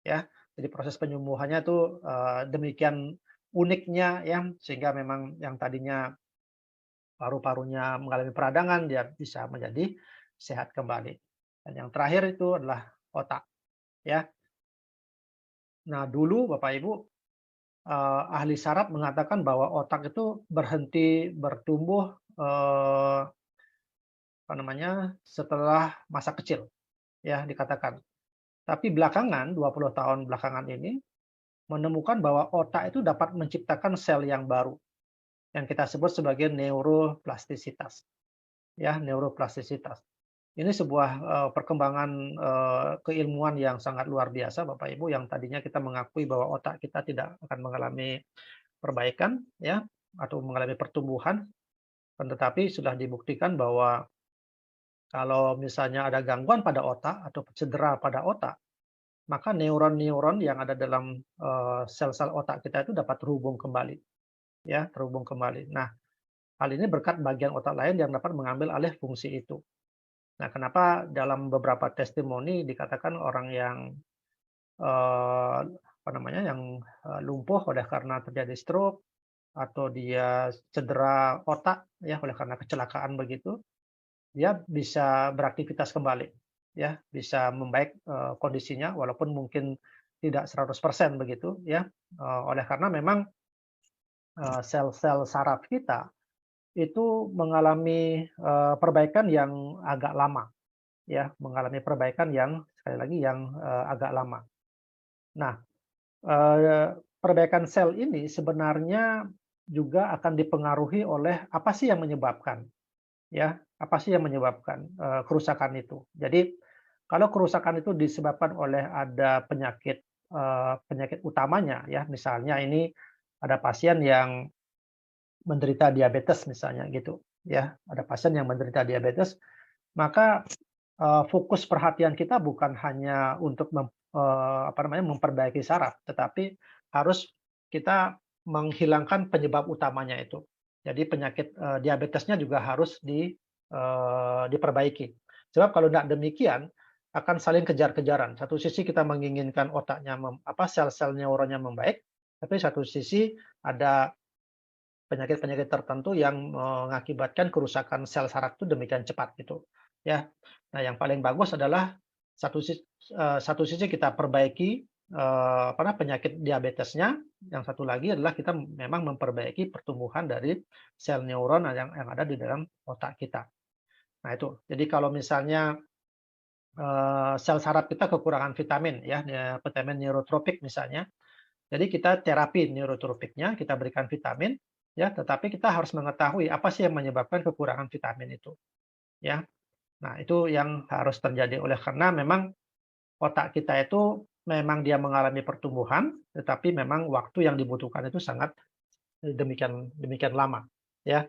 ya. Jadi proses penyembuhannya itu demikian uniknya ya, sehingga memang yang tadinya paru-parunya mengalami peradangan, dia bisa menjadi sehat kembali. Dan yang terakhir itu adalah otak, ya. Nah, dulu Bapak Ibu, ahli saraf mengatakan bahwa otak itu berhenti bertumbuh, apa namanya, setelah masa kecil, ya dikatakan. Tapi belakangan, 20 tahun belakangan ini, menemukan bahwa otak itu dapat menciptakan sel yang baru, yang kita sebut sebagai neuroplastisitas. Ya, neuroplastisitas. Ini sebuah perkembangan keilmuan yang sangat luar biasa, Bapak Ibu, yang tadinya kita mengakui bahwa otak kita tidak akan mengalami perbaikan, ya, atau mengalami pertumbuhan, tetapi sudah dibuktikan bahwa kalau misalnya ada gangguan pada otak atau cedera pada otak, maka neuron-neuron yang ada dalam sel-sel otak kita itu dapat terhubung kembali, ya, terhubung kembali. Nah, hal ini berkat bagian otak lain yang dapat mengambil alih fungsi itu. Nah, kenapa dalam beberapa testimoni dikatakan orang yang apa namanya, yang lumpuh oleh karena terjadi stroke atau dia cedera otak ya oleh karena kecelakaan begitu, dia bisa beraktivitas kembali, ya, bisa membaik kondisinya walaupun mungkin tidak 100% begitu ya, oleh karena memang sel-sel saraf kita itu mengalami perbaikan yang agak lama. Ya, mengalami perbaikan yang sekali lagi yang agak lama. Nah, perbaikan sel ini sebenarnya juga akan dipengaruhi oleh apa sih yang menyebabkan, ya, apa sih yang menyebabkan kerusakan itu. Jadi, kalau kerusakan itu disebabkan oleh ada penyakit penyakit utamanya, ya, misalnya ini ada pasien yang menderita diabetes misalnya gitu, ya, ada pasien yang menderita diabetes, maka fokus perhatian kita bukan hanya untuk apa namanya, memperbaiki saraf, tetapi harus kita menghilangkan penyebab utamanya itu. Jadi penyakit, diabetesnya juga harus diperbaiki. Sebab kalau tidak demikian, akan saling kejar-kejaran. Satu sisi kita menginginkan otaknya sel-sel neuronnya membaik, tapi satu sisi ada penyakit-penyakit tertentu yang mengakibatkan kerusakan sel saraf itu demikian cepat gitu, ya. Nah, yang paling bagus adalah satu sisi kita perbaiki, penyakit diabetesnya, yang satu lagi adalah kita memang memperbaiki pertumbuhan dari sel neuron yang ada di dalam otak kita. Nah itu, jadi kalau misalnya, sel saraf kita kekurangan vitamin ya, vitamin neurotropik misalnya, jadi kita terapi neurotropiknya, kita berikan vitamin, ya, tetapi kita harus mengetahui apa sih yang menyebabkan kekurangan vitamin itu, ya. Nah, itu yang harus terjadi oleh karena memang otak kita itu memang dia mengalami pertumbuhan, tetapi memang waktu yang dibutuhkan itu sangat demikian demikian lama, ya.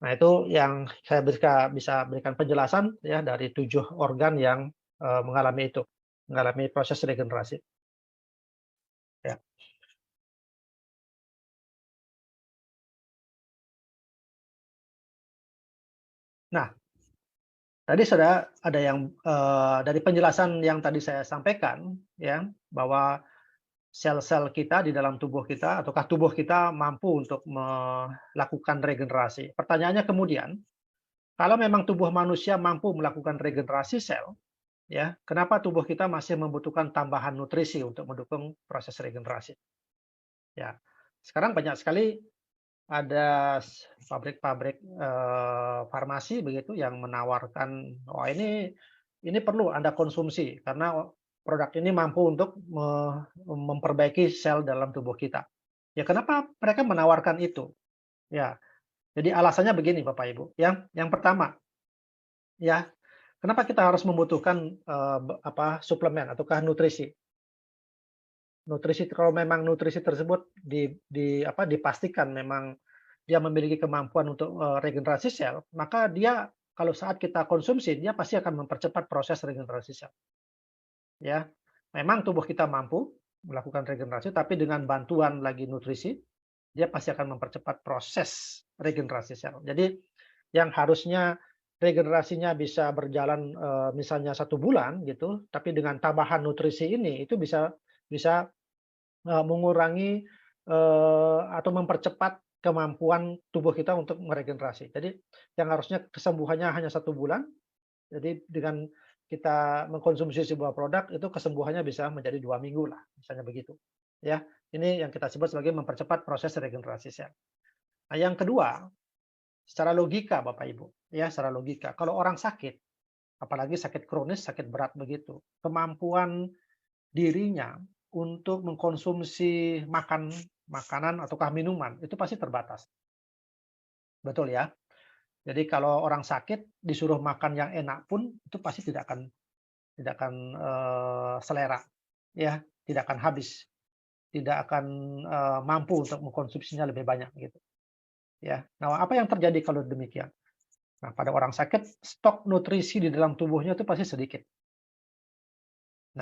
Nah, itu yang saya bisa berikan penjelasan ya dari 7 organ yang mengalami itu, mengalami proses regenerasi. Ya. Nah, tadi sudah ada yang dari penjelasan yang tadi saya sampaikan ya, bahwa sel-sel kita di dalam tubuh kita ataukah tubuh kita mampu untuk melakukan regenerasi. Pertanyaannya kemudian, kalau memang tubuh manusia mampu melakukan regenerasi sel, ya, kenapa tubuh kita masih membutuhkan tambahan nutrisi untuk mendukung proses regenerasi? Ya, sekarang banyak sekali ada pabrik-pabrik, farmasi begitu yang menawarkan, "Oh ini perlu Anda konsumsi karena produk ini mampu untuk memperbaiki sel dalam tubuh kita. Ya, kenapa mereka menawarkan itu? Ya, jadi alasannya begini Bapak Ibu. Yang pertama, ya, kenapa kita harus membutuhkan suplemen ataukah nutrisi? Nutrisi kalau memang nutrisi tersebut dipastikan memang dia memiliki kemampuan untuk regenerasi sel, maka dia kalau saat kita konsumsi dia pasti akan mempercepat proses regenerasi sel. Ya, memang tubuh kita mampu melakukan regenerasi, tapi dengan bantuan lagi nutrisi, dia pasti akan mempercepat proses regenerasi sel. Jadi, yang harusnya regenerasinya bisa berjalan misalnya 1 bulan gitu, tapi dengan tambahan nutrisi ini itu bisa mengurangi atau mempercepat kemampuan tubuh kita untuk meregenerasi. Jadi, yang harusnya kesembuhannya hanya 1 bulan, jadi dengan kita mengkonsumsi sebuah produk itu kesembuhannya bisa menjadi 2 minggu lah, misalnya begitu. Ya, ini yang kita sebut sebagai mempercepat proses regenerasi sel. Nah, yang kedua, secara logika Bapak Ibu, ya secara logika, kalau orang sakit, apalagi sakit kronis, sakit berat begitu, kemampuan dirinya untuk mengkonsumsi makanan ataukah minuman itu pasti terbatas. Betul ya? Jadi kalau orang sakit disuruh makan yang enak pun itu pasti tidak akan selera, ya, tidak akan habis, tidak akan mampu untuk mengkonsumsinya lebih banyak gitu, ya. Nah, apa yang terjadi kalau demikian? Nah, pada orang sakit stok nutrisi di dalam tubuhnya itu pasti sedikit.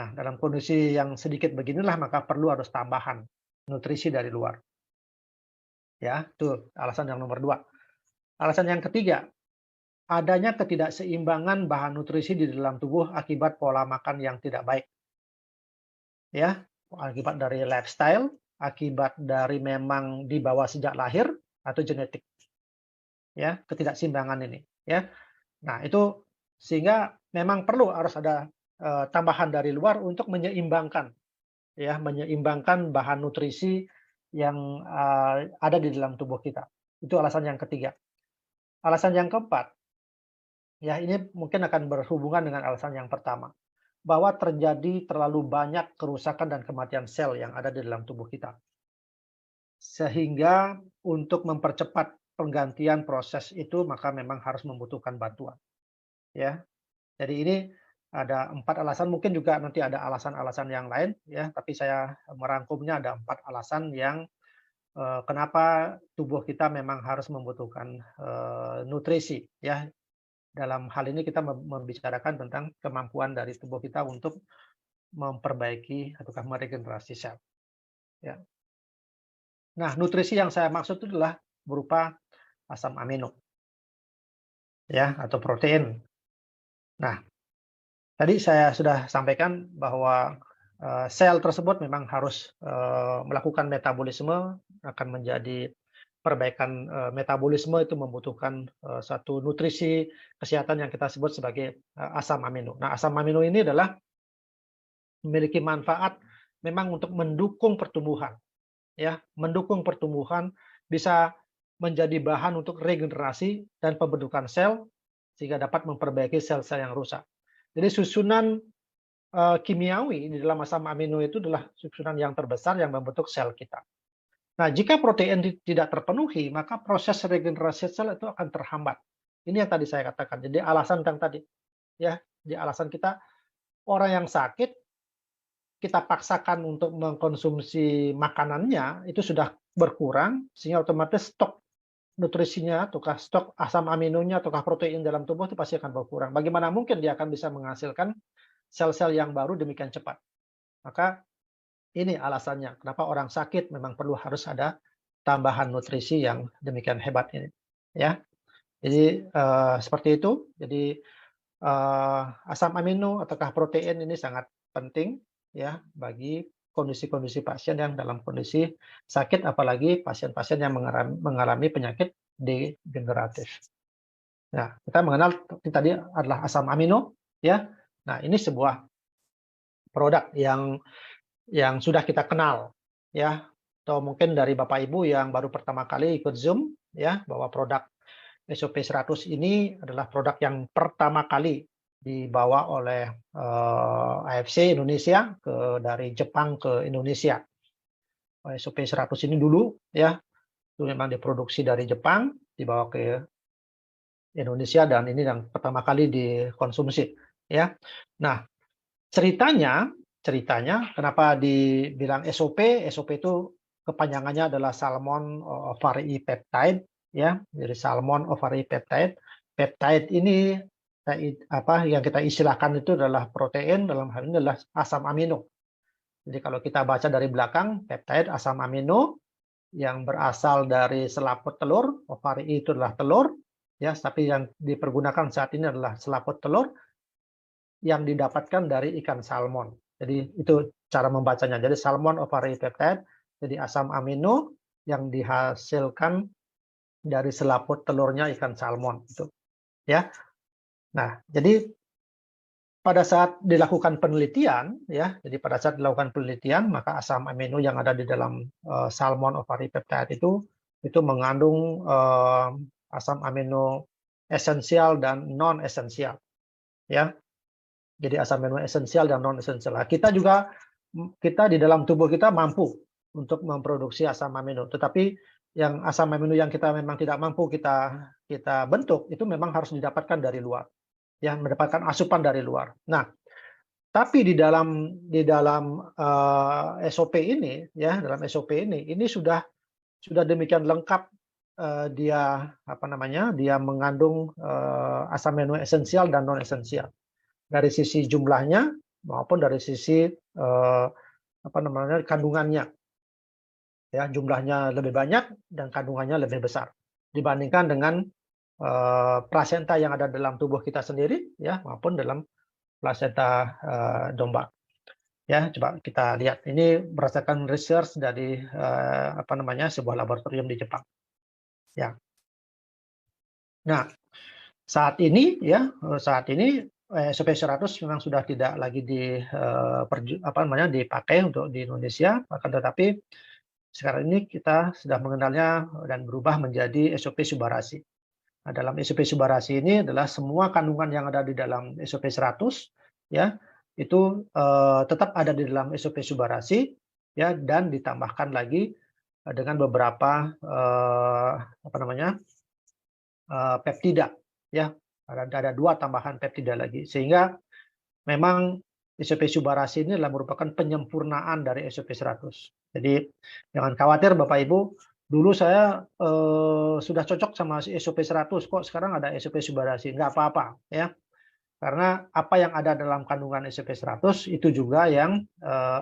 Nah, dalam kondisi yang sedikit beginilah maka perlu harus tambahan nutrisi dari luar. Ya, itu alasan yang nomor 2. Alasan yang ketiga, adanya ketidakseimbangan bahan nutrisi di dalam tubuh akibat pola makan yang tidak baik. Ya, akibat dari lifestyle, akibat dari memang dibawa sejak lahir atau genetik. Ya, ketidakseimbangan ini, ya. Nah, itu sehingga memang perlu harus ada tambahan dari luar untuk menyeimbangkan, ya, menyeimbangkan bahan nutrisi yang ada di dalam tubuh kita. Itu alasan yang ketiga. Alasan yang keempat, ya ini mungkin akan berhubungan dengan alasan yang pertama, bahwa terjadi terlalu banyak kerusakan dan kematian sel yang ada di dalam tubuh kita. Sehingga untuk mempercepat penggantian proses itu maka memang harus membutuhkan bantuan. Ya, jadi ini ada 4 alasan, mungkin juga nanti ada alasan-alasan yang lain ya, tapi saya merangkumnya ada 4 alasan yang kenapa tubuh kita memang harus membutuhkan nutrisi ya. Dalam hal ini kita membicarakan tentang kemampuan dari tubuh kita untuk memperbaiki ataukah meregenerasi sel. Ya. Nah, nutrisi yang saya maksud itu adalah berupa asam amino, ya, atau protein. Nah, tadi saya sudah sampaikan bahwa sel tersebut memang harus melakukan metabolisme, akan menjadi perbaikan metabolisme itu membutuhkan satu nutrisi kesehatan yang kita sebut sebagai asam amino. Nah, asam amino ini adalah memiliki manfaat memang untuk mendukung pertumbuhan, ya, mendukung pertumbuhan, bisa menjadi bahan untuk regenerasi dan pembentukan sel sehingga dapat memperbaiki sel-sel yang rusak. Jadi susunan kimiawi di dalam asam amino itu adalah susunan yang terbesar yang membentuk sel kita. Nah, jika protein tidak terpenuhi, maka proses regenerasi sel itu akan terhambat. Ini yang tadi saya katakan. Jadi alasan yang tadi, ya, di alasan kita orang yang sakit kita paksakan untuk mengkonsumsi makanannya itu sudah berkurang sehingga otomatis stok nutrisinya ataukah stok asam aminonya ataukah protein dalam tubuh itu pasti akan berkurang. Bagaimana mungkin dia akan bisa menghasilkan sel-sel yang baru demikian cepat? Maka ini alasannya kenapa orang sakit memang perlu harus ada tambahan nutrisi yang demikian hebat ini, ya. Jadi seperti itu. Jadi asam amino ataukah protein ini sangat penting ya bagi kondisi-kondisi pasien yang dalam kondisi sakit, apalagi pasien-pasien yang mengalami penyakit degeneratif. Nah, kita mengenal tadi adalah asam amino, ya. Nah, ini sebuah produk yang sudah kita kenal, ya, atau mungkin dari Bapak Ibu yang baru pertama kali ikut Zoom, ya, bahwa produk SOP 100 ini adalah produk yang pertama kali dibawa oleh AFC Indonesia dari Jepang ke Indonesia. SOP 100 ini dulu ya, itu memang diproduksi dari Jepang, dibawa ke Indonesia, dan ini yang pertama kali dikonsumsi ya. Nah, ceritanya kenapa dibilang SOP? SOP itu kepanjangannya adalah Salmon Ovary Peptide ya. Jadi Salmon Ovary Peptide. Peptide ini yang kita istilahkan itu adalah protein, dalam hal ini adalah asam amino. Jadi kalau kita baca dari belakang, peptide asam amino yang berasal dari selaput telur. Ovary itu adalah telur ya, tapi yang dipergunakan saat ini adalah selaput telur yang didapatkan dari ikan salmon. Jadi itu cara membacanya. Jadi salmon ovary peptide, jadi asam amino yang dihasilkan dari selaput telurnya ikan salmon itu ya. Nah, jadi pada saat dilakukan penelitian ya, jadi pada saat dilakukan penelitian, maka asam amino yang ada di dalam salmon ovary peptide itu mengandung asam amino esensial dan non esensial ya. Jadi asam amino esensial dan non esensial. Kita di dalam tubuh kita mampu untuk memproduksi asam amino, tetapi yang asam amino yang kita memang tidak mampu kita bentuk itu memang harus didapatkan dari luar. Ya, mendapatkan asupan dari luar. Nah, tapi di dalam SOP ini ya, dalam SOP ini sudah demikian lengkap dia dia mengandung asam amino esensial dan non esensial. Dari sisi jumlahnya maupun dari sisi kandungannya. Ya, jumlahnya lebih banyak dan kandungannya lebih besar dibandingkan dengan plasenta yang ada dalam tubuh kita sendiri ya, maupun dalam plasenta domba. Ya, coba kita lihat. Ini berdasarkan research dari sebuah laboratorium di Jepang. Ya. Nah, saat ini SOP 100 memang sudah tidak lagi dipakai untuk di Indonesia, akan tetapi sekarang ini kita sudah mengenalnya dan berubah menjadi SOP Subarasi. Nah, dalam SOP Subarasi ini adalah semua kandungan yang ada di dalam SOP 100 ya, itu tetap ada di dalam SOP Subarasi ya, dan ditambahkan lagi dengan beberapa peptida ya. Ada 2 tambahan peptida lagi, sehingga memang SOP Subarasi ini adalah merupakan penyempurnaan dari SOP 100. Jadi jangan khawatir Bapak Ibu, dulu saya sudah cocok sama SOP 100, kok sekarang ada SOP Subarasi. Nggak apa-apa ya, karena apa yang ada dalam kandungan SOP 100 itu juga yang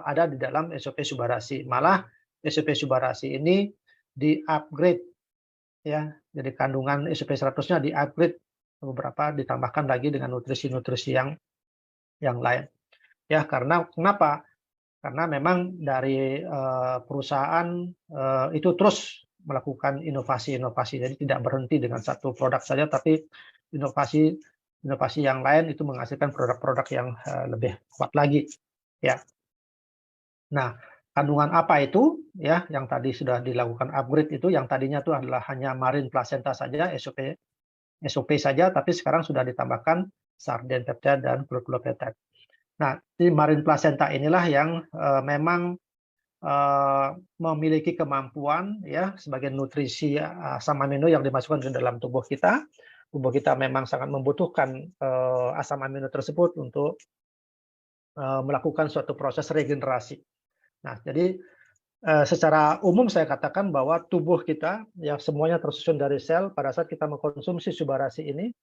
ada di dalam SOP Subarasi. Malah SOP Subarasi ini di-upgrade ya, jadi kandungan SOP 100-nya di-upgrade, beberapa ditambahkan lagi dengan nutrisi-nutrisi yang lain. Ya, kenapa? Karena memang dari perusahaan itu terus melakukan inovasi-inovasi, jadi tidak berhenti dengan satu produk saja, tapi inovasi yang lain itu menghasilkan produk-produk yang lebih kuat lagi. Ya. Nah, kandungan apa itu? Ya, yang tadi sudah dilakukan upgrade itu, yang tadinya itu adalah hanya marine placenta saja, SOP saja, tapi sekarang sudah ditambahkan sarden peptide dan glucopeptide. Nah, di marine placenta inilah yang memang memiliki kemampuan ya sebagai nutrisi asam amino yang dimasukkan ke dalam tubuh kita. Tubuh kita memang sangat membutuhkan asam amino tersebut untuk melakukan suatu proses regenerasi. Nah, jadi secara umum saya katakan bahwa tubuh kita ya semuanya tersusun dari sel. Pada saat kita mengkonsumsi Subarasi ini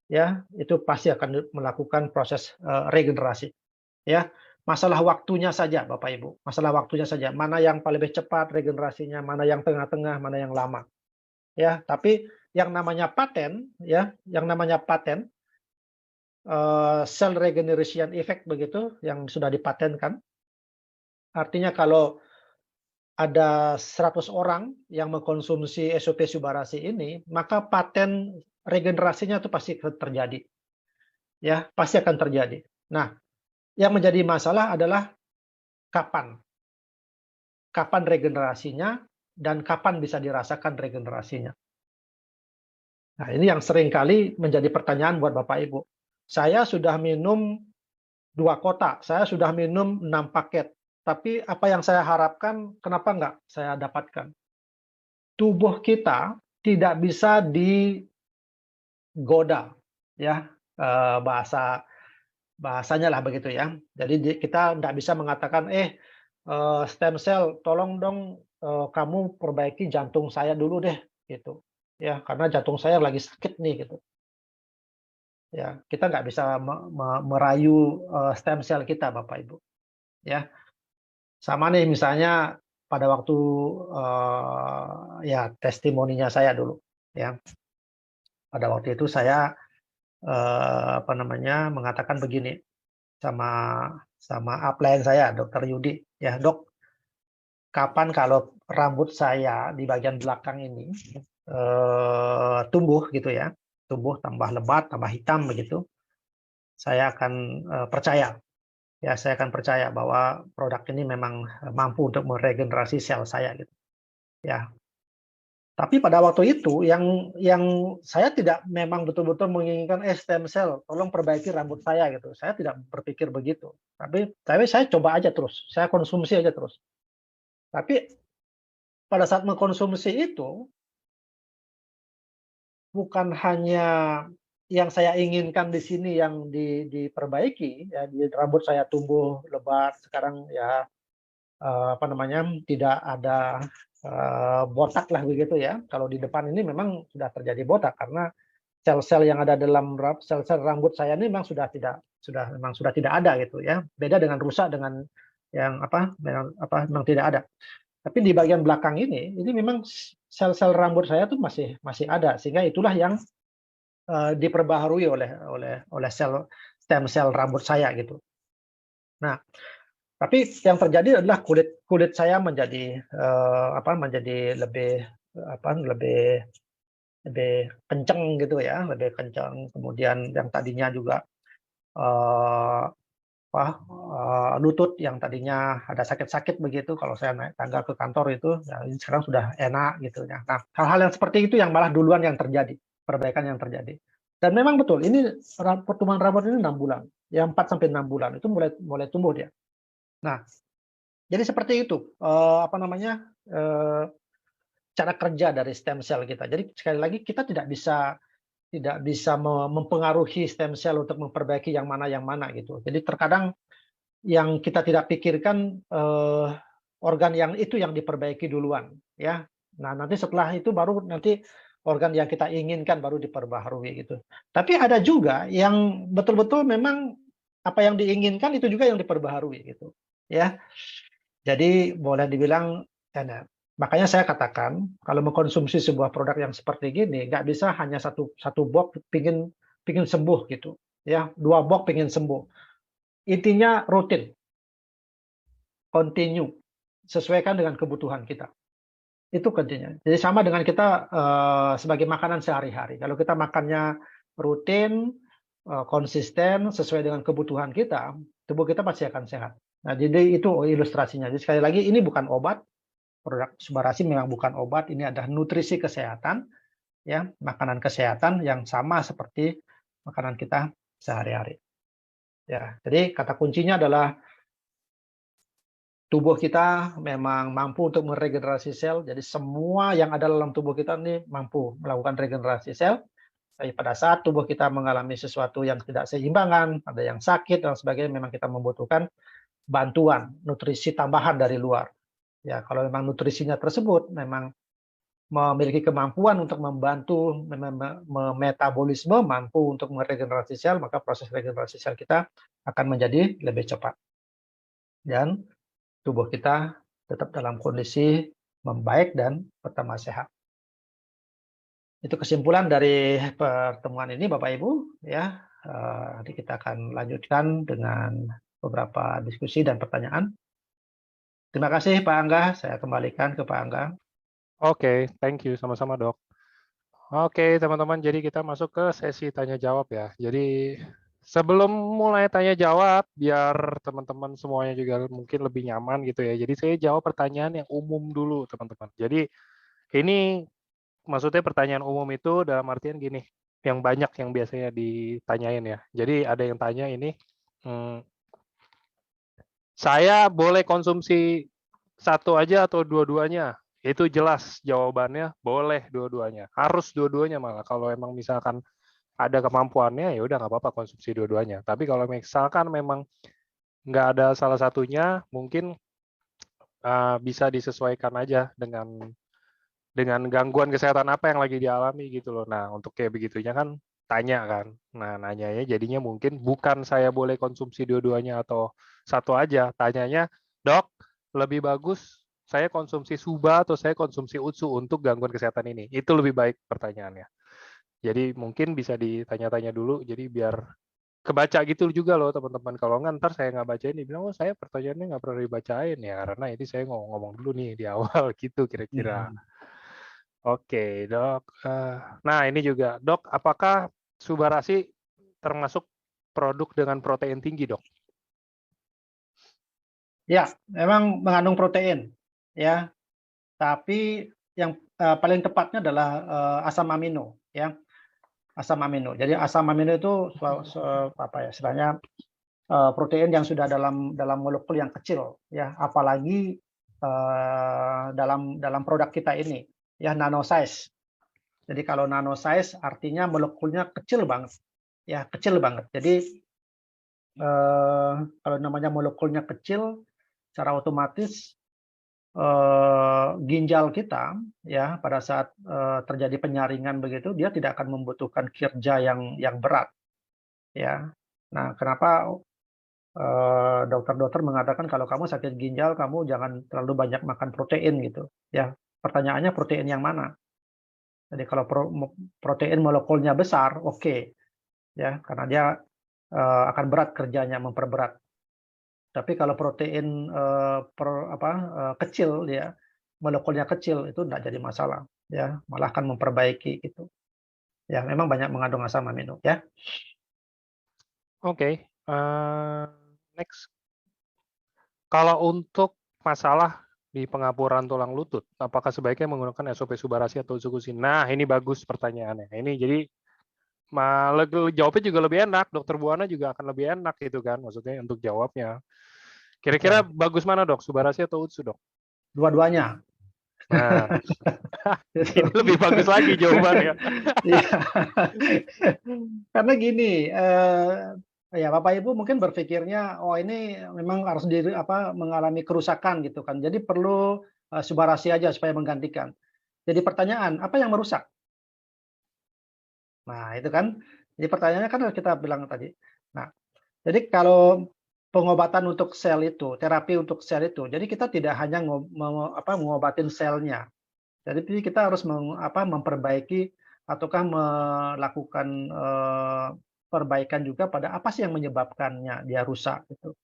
ya, itu pasti akan melakukan proses regenerasi. Ya, masalah waktunya saja Bapak Ibu, masalah waktunya saja. Mana yang paling cepat regenerasinya, mana yang tengah-tengah, mana yang lama. Ya, tapi yang namanya paten ya, cell regeneration effect begitu yang sudah dipatenkan. Artinya kalau ada 100 orang yang mengkonsumsi SOP Subarasi ini, maka paten regenerasinya itu pasti terjadi. Ya, pasti akan terjadi. Nah, yang menjadi masalah adalah kapan regenerasinya dan kapan bisa dirasakan regenerasinya. Nah, ini yang sering kali menjadi pertanyaan buat Bapak Ibu. saya sudah minum 2 kotak, saya sudah minum 6 paket, tapi apa yang saya harapkan kenapa nggak saya dapatkan? Tubuh kita tidak bisa digoda, ya, bahasanya lah begitu ya. Jadi kita nggak bisa mengatakan, stem cell tolong dong, kamu perbaiki jantung saya dulu deh, gitu. Ya, karena jantung saya lagi sakit nih, gitu. Ya, kita nggak bisa merayu, stem cell kita, Bapak Ibu, ya. Sama nih misalnya pada waktu, ya testimoninya saya dulu, ya. Pada waktu itu saya, apa namanya, mengatakan begini sama sama upline saya, Dokter Yudi, ya, "Dok, kapan kalau rambut saya di bagian belakang ini, tumbuh gitu ya, tumbuh tambah lebat, tambah hitam begitu, saya akan, percaya, ya saya akan percaya bahwa produk ini memang, mampu untuk meregenerasi sel saya," gitu, ya. Tapi pada waktu itu yang saya tidak memang betul-betul menginginkan, stem cell, tolong perbaiki rambut saya gitu, saya tidak berpikir begitu. Tapi saya coba aja terus, saya konsumsi aja terus. Tapi pada saat mengkonsumsi itu, bukan hanya yang saya inginkan di sini yang diperbaiki, ya di rambut saya tumbuh lebat, sekarang ya, apa namanya, tidak ada, botak lah begitu ya. Kalau di depan ini memang sudah terjadi botak karena sel-sel yang ada dalam sel-sel rambut saya ini memang sudah tidak ada gitu ya. Beda dengan rusak dengan yang memang tidak ada. Tapi di bagian belakang ini memang sel-sel rambut saya tuh masih ada, sehingga itulah yang, diperbaharui oleh stem sel rambut saya gitu. Nah, tapi yang terjadi adalah kulit kulit saya menjadi, menjadi lebih, lebih lebih kenceng gitu ya, lebih kencang. Kemudian yang tadinya juga, eee, lutut yang tadinya ada sakit-sakit begitu kalau saya naik tangga ke kantor itu, ya ini sekarang sudah enak gitu ya. Nah, hal-hal yang seperti itu yang malah duluan yang terjadi, perbaikan yang terjadi. Dan memang betul ini pertumbuhan rambut ini 6 bulan, ya 4 sampai 6 bulan itu mulai mulai tumbuh dia. Nah, jadi seperti itu, cara kerja dari stem cell kita. Jadi sekali lagi kita tidak bisa mempengaruhi stem cell untuk memperbaiki yang mana gitu. Jadi terkadang yang kita tidak pikirkan, organ yang itu yang diperbaiki duluan, ya. Nah, nanti setelah itu baru nanti organ yang kita inginkan baru diperbaharui gitu. Tapi ada juga yang betul-betul memang apa yang diinginkan itu juga yang diperbaharui gitu, ya. Jadi boleh dibilang makanya saya katakan kalau mengkonsumsi sebuah produk yang seperti gini, nggak bisa hanya satu satu box pingin pingin sembuh gitu, ya, 2 box pingin sembuh. Intinya rutin, continue, sesuaikan dengan kebutuhan kita. Itu kuncinya. Jadi sama dengan kita, sebagai makanan sehari-hari. Kalau kita makannya rutin, konsisten, sesuai dengan kebutuhan kita, tubuh kita pasti akan sehat. Nah, jadi itu ilustrasinya. Jadi sekali lagi ini bukan obat, produk Subarasi memang bukan obat, ini adalah nutrisi kesehatan, ya, makanan kesehatan yang sama seperti makanan kita sehari-hari. Ya, jadi kata kuncinya adalah tubuh kita memang mampu untuk meregenerasi sel, jadi semua yang ada dalam tubuh kita ini mampu melakukan regenerasi sel. Tapi pada saat tubuh kita mengalami sesuatu yang tidak seimbangan, ada yang sakit dan sebagainya, memang kita membutuhkan bantuan nutrisi tambahan dari luar. Ya, kalau memang nutrisinya tersebut memang memiliki kemampuan untuk membantu metabolisme, mampu untuk meregenerasi sel, maka proses regenerasi sel kita akan menjadi lebih cepat. Dan tubuh kita tetap dalam kondisi membaik dan pertama sehat. Itu kesimpulan dari pertemuan ini Bapak Ibu, ya. Nanti kita akan lanjutkan dengan beberapa diskusi dan pertanyaan. Terima kasih Pak Angga, saya kembalikan ke Pak Angga. Oke, thank you. Sama-sama, Dok. Oke, teman-teman, jadi kita masuk ke sesi tanya jawab ya. Jadi sebelum mulai tanya jawab, biar teman-teman semuanya juga mungkin lebih nyaman gitu ya. Jadi saya jawab pertanyaan yang umum dulu, teman-teman. Jadi ini maksudnya pertanyaan umum itu dalam artian gini. yang banyak yang biasanya ditanyain ya. Jadi ada yang tanya ini, saya boleh konsumsi satu aja atau dua-duanya? Itu jelas jawabannya boleh dua-duanya. Harus dua-duanya malah. Kalau emang misalkan ada kemampuannya ya udah nggak apa-apa konsumsi dua-duanya. Tapi kalau misalkan memang nggak ada salah satunya, mungkin bisa disesuaikan aja dengan gangguan kesehatan apa yang lagi dialami gitu loh. Nah, untuk kayak begitunya kan tanya kan. Nah, nanyanya jadinya mungkin bukan saya boleh konsumsi dua-duanya atau satu aja. Tanyanya, dok, lebih bagus saya konsumsi suba atau saya konsumsi utsu untuk gangguan kesehatan ini. Itu lebih baik pertanyaannya. Jadi mungkin bisa ditanya-tanya dulu, jadi biar kebaca gitu juga loh teman-teman. Kalau nggak ntar saya nggak bacain, dibilang, oh saya pertanyaannya nggak pernah dibacain ya, karena ini saya ngomong dulu nih di awal gitu kira-kira. Oke, Dok. Nah, ini juga, Dok, apakah Subarasi termasuk produk dengan protein tinggi, Dok? Ya, memang mengandung protein, ya. Tapi yang paling tepatnya adalah asam amino, ya. Asam amino. Jadi asam amino itu apa ya? Istilahnya protein yang sudah dalam molekul yang kecil, ya. Apalagi dalam produk kita ini, ya, nano size. Jadi kalau nano size artinya molekulnya kecil banget, ya, kecil banget. Jadi kalau namanya molekulnya kecil, secara otomatis ginjal kita, ya, pada saat terjadi penyaringan begitu, dia tidak akan membutuhkan kerja yang berat, ya. Nah, kenapa dokter-dokter mengatakan kalau kamu sakit ginjal, kamu jangan terlalu banyak makan protein gitu, ya. Pertanyaannya protein yang mana? Jadi kalau protein molekulnya besar, oke, ya, karena dia akan berat kerjanya, memperberat. Tapi kalau protein kecil, ya, molekulnya kecil, itu tidak jadi masalah, ya, malah akan memperbaiki gitu. Ya, memang banyak mengandung asam amino, ya. Oke, next. Kalau untuk masalah di pengapuran tulang lutut, apakah sebaiknya menggunakan SOP Subarasi atau Utsukushi? Nah, ini bagus pertanyaannya. Ini jadi jawabnya juga lebih enak. Dokter Buana juga akan lebih enak gitu kan, maksudnya untuk jawabnya. Kira-kira Ya, bagus mana, Dok? Subarasi atau Utsu, Dok? dua-duanya. Nah, Gitu. ini lebih bagus lagi jawabannya. Iya. Karena gini, ya Bapak Ibu mungkin berpikirnya, oh ini memang harus mengalami kerusakan gitu kan. Jadi perlu Subarasi aja supaya menggantikan. Jadi pertanyaan, apa yang merusak? Nah, itu kan. Jadi pertanyaannya kan kita bilang tadi. Nah, jadi kalau pengobatan untuk sel itu, terapi untuk sel itu, jadi kita tidak hanya mengobatin selnya. Jadi kita harus memperbaiki ataukah melakukan perbaikan juga pada apa sih yang menyebabkannya dia rusak gitu.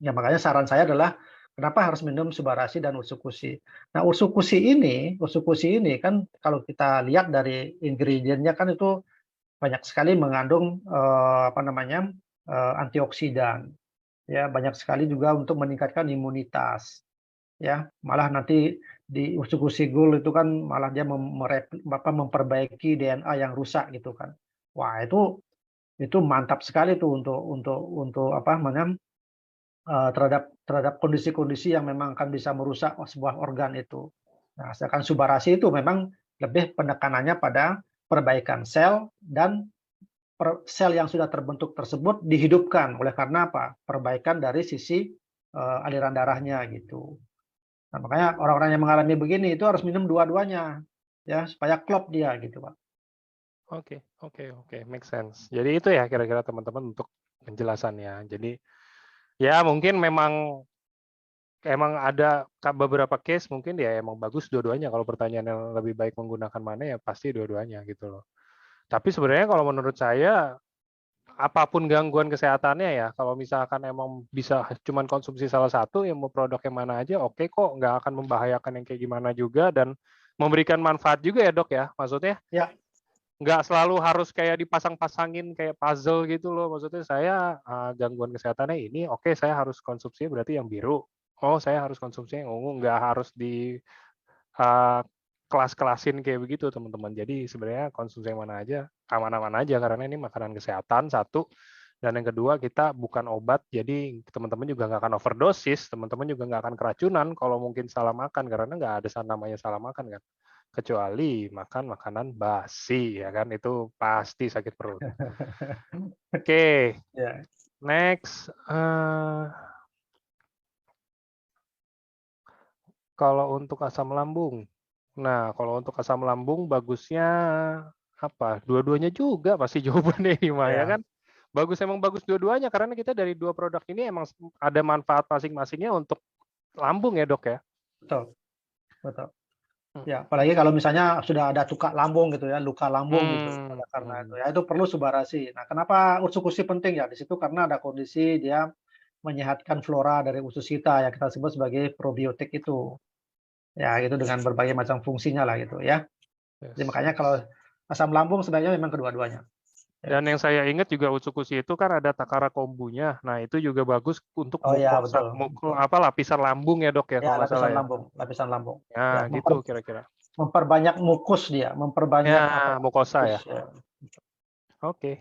Ya makanya saran saya adalah kenapa harus minum Subarasi dan Utsukushi. Nah, Utsukushi ini kan kalau kita lihat dari ingredientnya kan itu banyak sekali mengandung antioksidan, ya, banyak sekali juga untuk meningkatkan imunitas, ya. Malah nanti di Utsukushi Gold itu kan malah dia memperbaiki DNA yang rusak gitu kan. Wah, itu mantap sekali tuh untuk terhadap kondisi-kondisi yang memang akan bisa merusak sebuah organ itu. Nah, sedangkan Subarasi itu memang lebih penekanannya pada perbaikan sel dan sel yang sudah terbentuk tersebut dihidupkan. Oleh karena apa? Perbaikan dari sisi aliran darahnya gitu. Nah, makanya orang-orang yang mengalami begini itu harus minum dua-duanya, ya, supaya klop dia gitu, Pak. Oke, make sense. Jadi itu ya kira-kira teman-teman untuk penjelasannya. Jadi ya mungkin emang ada beberapa case mungkin ya emang bagus dua-duanya. Kalau pertanyaannya lebih baik menggunakan mana ya pasti dua-duanya gitu loh. Tapi sebenarnya kalau menurut saya apapun gangguan kesehatannya ya, kalau misalkan emang bisa cuman konsumsi salah satu, yang mau produk yang mana aja, oke kok, nggak akan membahayakan yang kayak gimana juga, dan memberikan manfaat juga ya dok ya, maksudnya Ya, nggak selalu harus kayak dipasang-pasangin kayak puzzle gitu loh, maksudnya saya gangguan kesehatannya ini, oke saya harus konsumsi berarti yang biru, oh saya harus konsumsi yang ungu, nggak harus di uh, kelas-kelasin kayak begitu teman-teman. Jadi sebenarnya konsumsi yang mana aja aman-aman aja karena ini makanan kesehatan satu, dan yang kedua kita bukan obat, jadi teman-teman juga nggak akan overdosis, teman-teman juga nggak akan keracunan kalau mungkin salah makan karena nggak ada namanya salah makan kan, kecuali makan makanan basi ya kan, itu pasti sakit perut. Oke, Ya. next. Kalau untuk asam lambung, nah kalau untuk asam lambung bagusnya apa? Dua-duanya juga pasti jawabannya ini mah ya Ya, kan. Bagus, emang bagus dua-duanya karena kita dari dua produk ini emang ada manfaat masing-masingnya untuk lambung ya dok ya. betul, betul. Ya, apalagi kalau misalnya sudah ada luka lambung gitu ya, luka lambung gitu, Hmm, karena itu hmm. ya itu perlu subarasi. Nah, kenapa ursukusi penting ya? Di situ karena ada kondisi dia menyehatkan flora dari usus kita yang kita sebut sebagai probiotik itu. Ya, itu dengan berbagai macam fungsinya lah gitu ya. Jadi Yes. makanya kalau asam lambung sebenarnya memang kedua-duanya. Ya. Dan yang saya ingat juga Utsukushi itu kan ada takara kombunya. Nah itu juga bagus untuk Oh ya, mukosa, betul. apa lapisan lambung ya dok ya Ya, kalau nggak salah ya. lapisan lambung. Nah Ya, gitu kira-kira. memperbanyak mukus dia, memperbanyak apa Ya ya? mukosa Mukus ya. ya. Oke.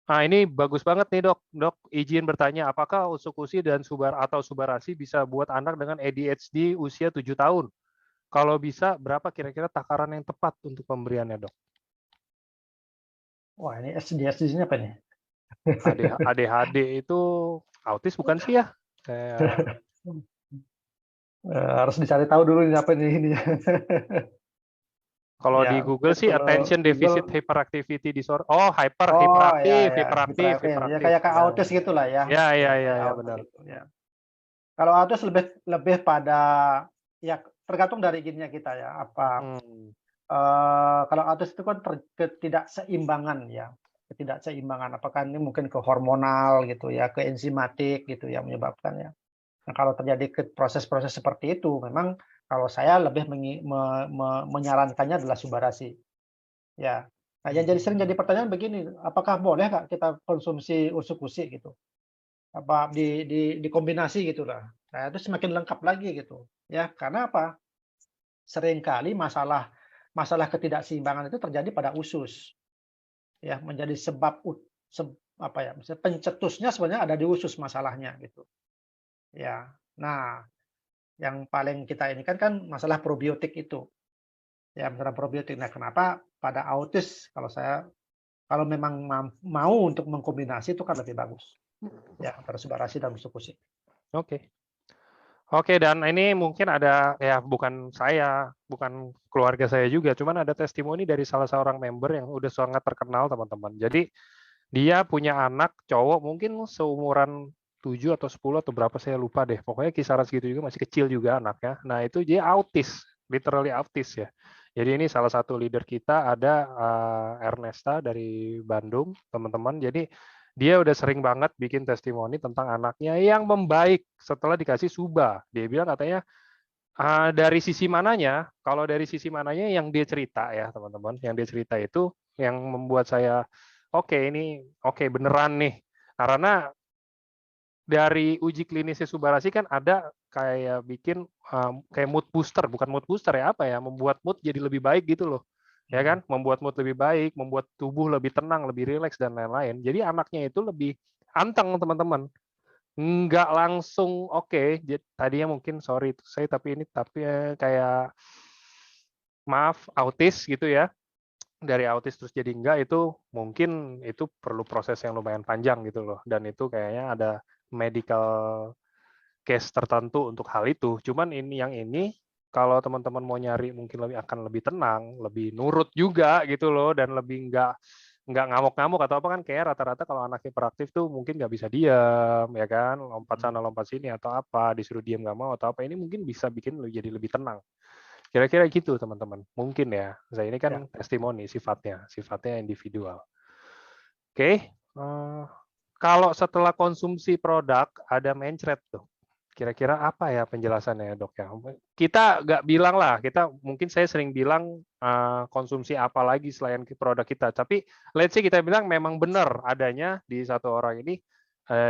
Nah, ini bagus banget nih, Dok. Dok, izin bertanya, apakah Utsukushi dan Subarashi bisa buat anak dengan ADHD usia 7 tahun? Kalau bisa, berapa kira-kira takaran yang tepat untuk pemberiannya, Dok? Wah, ini SD-SD-nya apa nih? ADHD itu autis bukan sih ya? Harus dicari tahu dulu ini apa ini. Kalau di Ya, Google sih kalau attention deficit Google, hyperactivity disorder. Oh, oh ya hiperaktif, ya, hiperaktif, hiperaktif. Ya hiperaktif. kayak Ya, autis gitulah ya. ya, ya, Ya, ya, kayak ya, autis benar. gitu ya. Kalau autis lebih lebih pada ya tergantung dari gennya kita ya. Hmm. Kalau autis itu kan ketidakseimbangan ya, ketidakseimbangan. Apakah ini mungkin ke hormonal gitu ya, ke enzimatik gitu yang menyebabkannya. Nah, kalau terjadi proses-proses seperti itu, memang kalau saya lebih menyarankannya adalah subarasi. Ya. Nah, yang sering jadi pertanyaan begini, apakah boleh Kak kita konsumsi usukusi gitu? Apa dikombinasi gitulah. Nah, itu semakin lengkap lagi gitu. Ya, karena apa? Seringkali masalah masalah ketidakseimbangan itu terjadi pada usus. Ya, menjadi sebab apa ya, misalnya pencetusnya sebenarnya ada di usus masalahnya gitu. Ya. Nah, yang paling kita ini kan masalah probiotik itu. Ya, masalah probiotik. Nah, kenapa pada autis kalau memang mau untuk mengkombinasi itu kan lebih bagus. Ya, antara subarasi dan usukusi. Oke. Oke, dan ini mungkin ada, ya bukan saya, bukan keluarga saya juga, cuman ada testimoni dari salah seorang member yang udah sangat terkenal teman-teman. Jadi dia punya anak cowok mungkin seumuran 7 atau 10 atau berapa saya lupa deh. Pokoknya kisaran segitu juga, masih kecil juga anaknya. Nah itu dia autis, literally autis ya. Jadi ini salah satu leader kita ada Ernesta dari Bandung, teman-teman. Jadi dia udah sering banget bikin testimoni tentang anaknya yang membaik setelah dikasih Suba. Dia bilang katanya dari sisi mananya, kalau dari sisi mananya yang dia cerita ya teman-teman, yang dia cerita itu yang membuat saya oke, ini oke beneran nih. Karena dari uji klinisnya Subarasi kan ada kayak bikin kayak mood booster, bukan mood booster ya apa ya, membuat mood jadi lebih baik gitu loh. Ya kan, membuat mood lebih baik, membuat tubuh lebih tenang, lebih rileks dan lain-lain. Jadi anaknya itu lebih anteng teman-teman. Nggak langsung oke. Tadinya mungkin sorry saya tapi ini kayak maaf autis gitu ya. Dari autis terus jadi enggak itu mungkin itu perlu proses yang lumayan panjang gitu loh. Dan itu kayaknya ada medical case tertentu untuk hal itu. Cuman ini kalau teman-teman mau nyari mungkin akan lebih tenang, lebih nurut juga gitu loh, dan lebih nggak ngamuk-ngamuk atau apa kan kayak rata-rata kalau anak hiperaktif tuh mungkin nggak bisa diam ya kan, lompat sana lompat sini atau apa, disuruh diam nggak mau atau apa, ini mungkin bisa bikin lu jadi lebih tenang. Kira-kira gitu teman-teman. Mungkin ya. Saya ini Ya. kan testimoni sifatnya individual. Oke. Kalau setelah konsumsi produk ada mencret tuh. Kira-kira apa ya penjelasannya dok ya? Kita nggak bilang lah, mungkin saya sering bilang konsumsi apa lagi selain produk kita. Tapi let's say kita bilang memang benar adanya di satu orang ini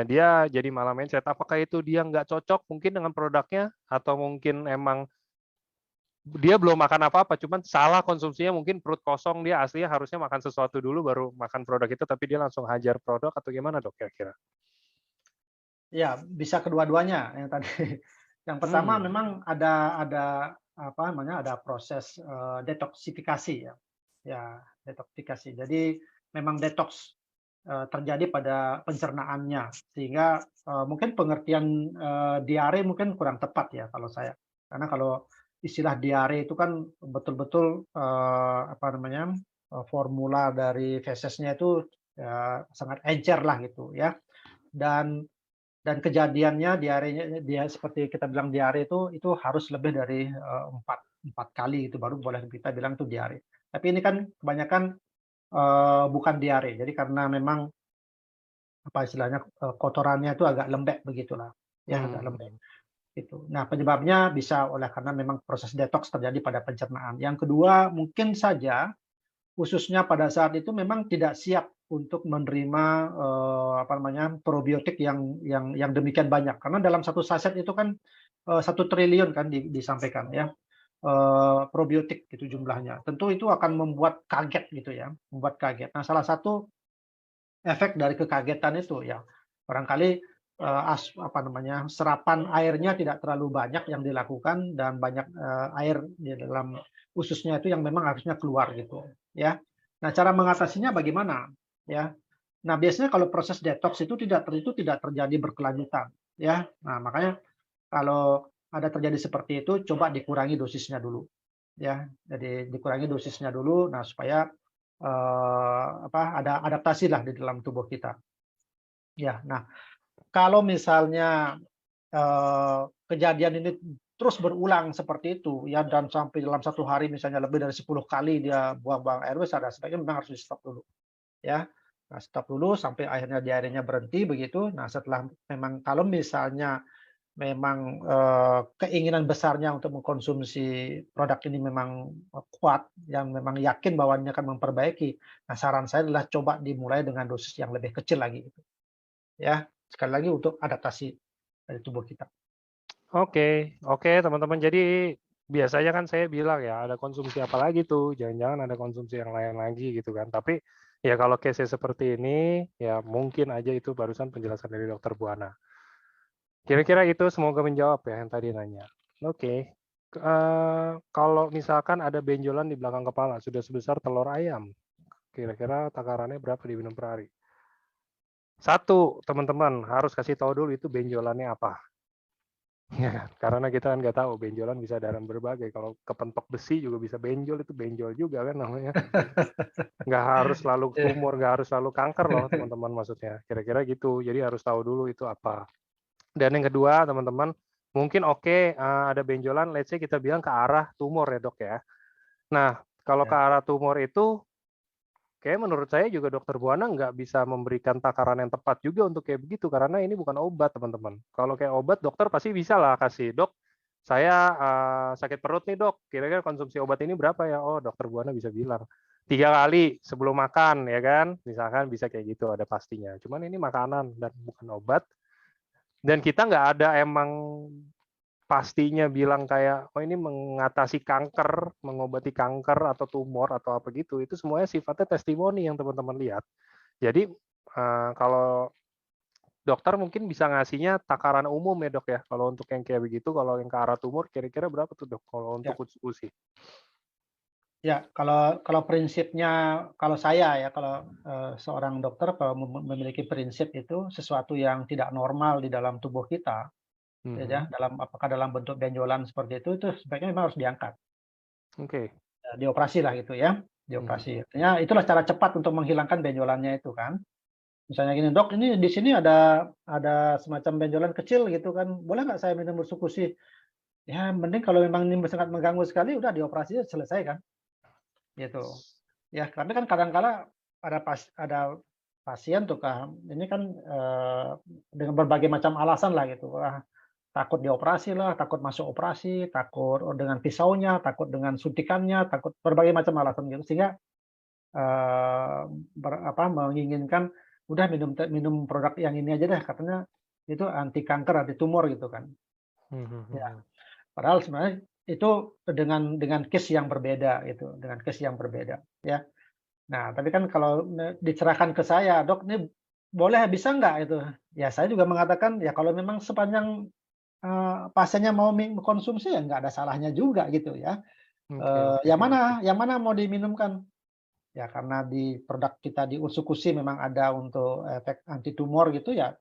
dia jadi malah mindset. Apakah itu dia nggak cocok mungkin dengan produknya, atau mungkin emang dia belum makan apa-apa, cuman salah konsumsinya, mungkin perut kosong, dia aslinya harusnya makan sesuatu dulu baru makan produk itu, tapi dia langsung hajar produk, atau gimana dok kira-kira? Ya, bisa kedua-duanya yang tadi. Yang pertama Hmm. memang ada apa namanya, ada proses, detoksifikasi ya. Ya, detoksifikasi. Jadi memang detox, terjadi pada pencernaannya, sehingga, mungkin pengertian, diare mungkin kurang tepat ya kalau saya. Karena kalau istilah diare itu kan betul-betul, apa namanya, formula dari fesesnya itu, sangat encer lah gitu ya. Dan kejadiannya diarenya dia seperti kita bilang diare itu harus lebih dari, 4 kali itu baru boleh kita bilang itu diare. Tapi ini kan kebanyakan, bukan diare. Jadi karena memang, apa istilahnya, kotorannya itu agak lembek begitulah, ya agak lembek, Hmm. gitu. Nah, penyebabnya bisa oleh karena memang proses detoks terjadi pada pencernaan. Yang kedua, mungkin saja khususnya pada saat itu memang tidak siap untuk menerima, apa namanya, probiotik yang demikian banyak. Karena dalam satu saset itu kan, 1 triliun kan disampaikan ya, probiotik gitu jumlahnya. Tentu itu akan membuat kaget gitu ya, membuat kaget. Nah, salah satu efek dari kekagetan itu ya, barangkali, apa namanya, serapan airnya tidak terlalu banyak yang dilakukan dan banyak, air di dalam ususnya itu yang memang harusnya keluar gitu, ya. Nah, cara mengatasinya bagaimana? Ya. Nah, biasanya kalau proses detoks itu tidak terjadi berkelanjutan, ya. Nah, makanya kalau ada terjadi seperti itu, coba dikurangi dosisnya dulu, ya. Jadi dikurangi dosisnya dulu, nah supaya, apa, ada adaptasi lah di dalam tubuh kita. Ya, nah kalau misalnya, kejadian ini terus berulang seperti itu ya dan sampai dalam 1 hari misalnya lebih dari 10 kali dia buang-buang air besar, nah sebaiknya memang harus di-stop dulu, ya. Nah, stop dulu sampai akhirnya diarenya berhenti begitu. Nah, setelah memang kalau misalnya memang, keinginan besarnya untuk mengkonsumsi produk ini memang, kuat, yang memang yakin bahwa ini akan memperbaiki. Nah, saran saya adalah coba dimulai dengan dosis yang lebih kecil lagi gitu, ya. Sekali lagi untuk adaptasi dari tubuh kita. Oke, oke teman-teman. Jadi biasanya kan saya bilang ya, ada konsumsi apa lagi tuh? Jangan-jangan ada konsumsi yang lain lagi gitu kan. Tapi ya kalau case seperti ini, ya mungkin aja itu barusan penjelasan dari Dokter Buana. Kira-kira itu semoga menjawab ya yang tadi nanya. Oke. Kalau misalkan ada benjolan di belakang kepala sudah sebesar telur ayam, kira-kira takarannya berapa diminum per hari? Satu, teman-teman harus kasih tahu dulu itu benjolannya apa. Ya, karena kita kan nggak tahu benjolan bisa dalam berbagai. Kalau kepentok besi juga bisa benjol, itu benjol juga kan namanya. Nggak harus selalu Iya. tumor, nggak harus selalu kanker loh teman-teman maksudnya. Kira-kira gitu. Jadi harus tahu dulu itu apa. Dan yang kedua teman-teman, mungkin oke, ada benjolan, let's say kita bilang ke arah tumor ya dok ya. Nah, kalau ke Ya. arah tumor itu, kayak menurut saya juga dokter Buana nggak bisa memberikan takaran yang tepat juga untuk kayak begitu, karena ini bukan obat teman-teman. Kalau kayak obat, dokter pasti bisa lah kasih, dok, saya sakit perut nih dok, kira-kira konsumsi obat ini berapa ya? Oh, dokter Buana bisa bilang 3 kali sebelum makan ya kan, misalkan bisa kayak gitu ada pastinya. Cuman ini makanan dan bukan obat, dan kita nggak ada emang pastinya bilang kayak oh ini mengatasi kanker, mengobati kanker atau tumor atau apa gitu. Itu semuanya sifatnya testimoni yang teman-teman lihat. Jadi kalau dokter mungkin bisa ngasihnya takaran umum ya dok ya. Kalau untuk yang kayak begitu, kalau yang ke arah tumor kira-kira berapa tuh dok? Kalau untuk Ya. uji? Ya, kalau prinsipnya kalau saya ya, kalau, seorang dokter kalau memiliki prinsip itu sesuatu yang tidak normal di dalam tubuh kita, ya, apakah dalam bentuk benjolan seperti itu sebaiknya memang harus diangkat, Oke. dioperasi lah gitu ya, dioperasi. Artinya itulah cara cepat untuk menghilangkan benjolannya itu kan. Misalnya gini, "Dok, ini di sini ada semacam benjolan kecil gitu kan, boleh nggak saya minum bersukusi?" Ya mending kalau memang ini sangat mengganggu sekali, udah dioperasi selesai kan, gitu. Ya, karena kan kadang-kala ada pasien tuh Kak, ini kan, dengan berbagai macam alasan lah gitu, takut dioperasi lah, takut masuk operasi, takut dengan pisaunya, takut dengan suntikannya, takut berbagai macam alasan gitu, sehingga, eee, menginginkan udah minum produk yang ini aja deh, katanya itu anti kanker, anti tumor gitu kan. Ya, padahal sebenarnya itu dengan case yang berbeda gitu, dengan case yang berbeda ya. Nah, tapi kan kalau dicerahkan ke saya, "Dok, ini boleh, bisa nggak?" Itu. Ya saya juga mengatakan, ya kalau memang sepanjang, pasiennya mau mengkonsumsi ya nggak ada salahnya juga gitu ya. Oke, oke. Yang mana mau diminumkan? Ya karena di produk kita di Utsukushi memang ada untuk efek anti tumor gitu ya,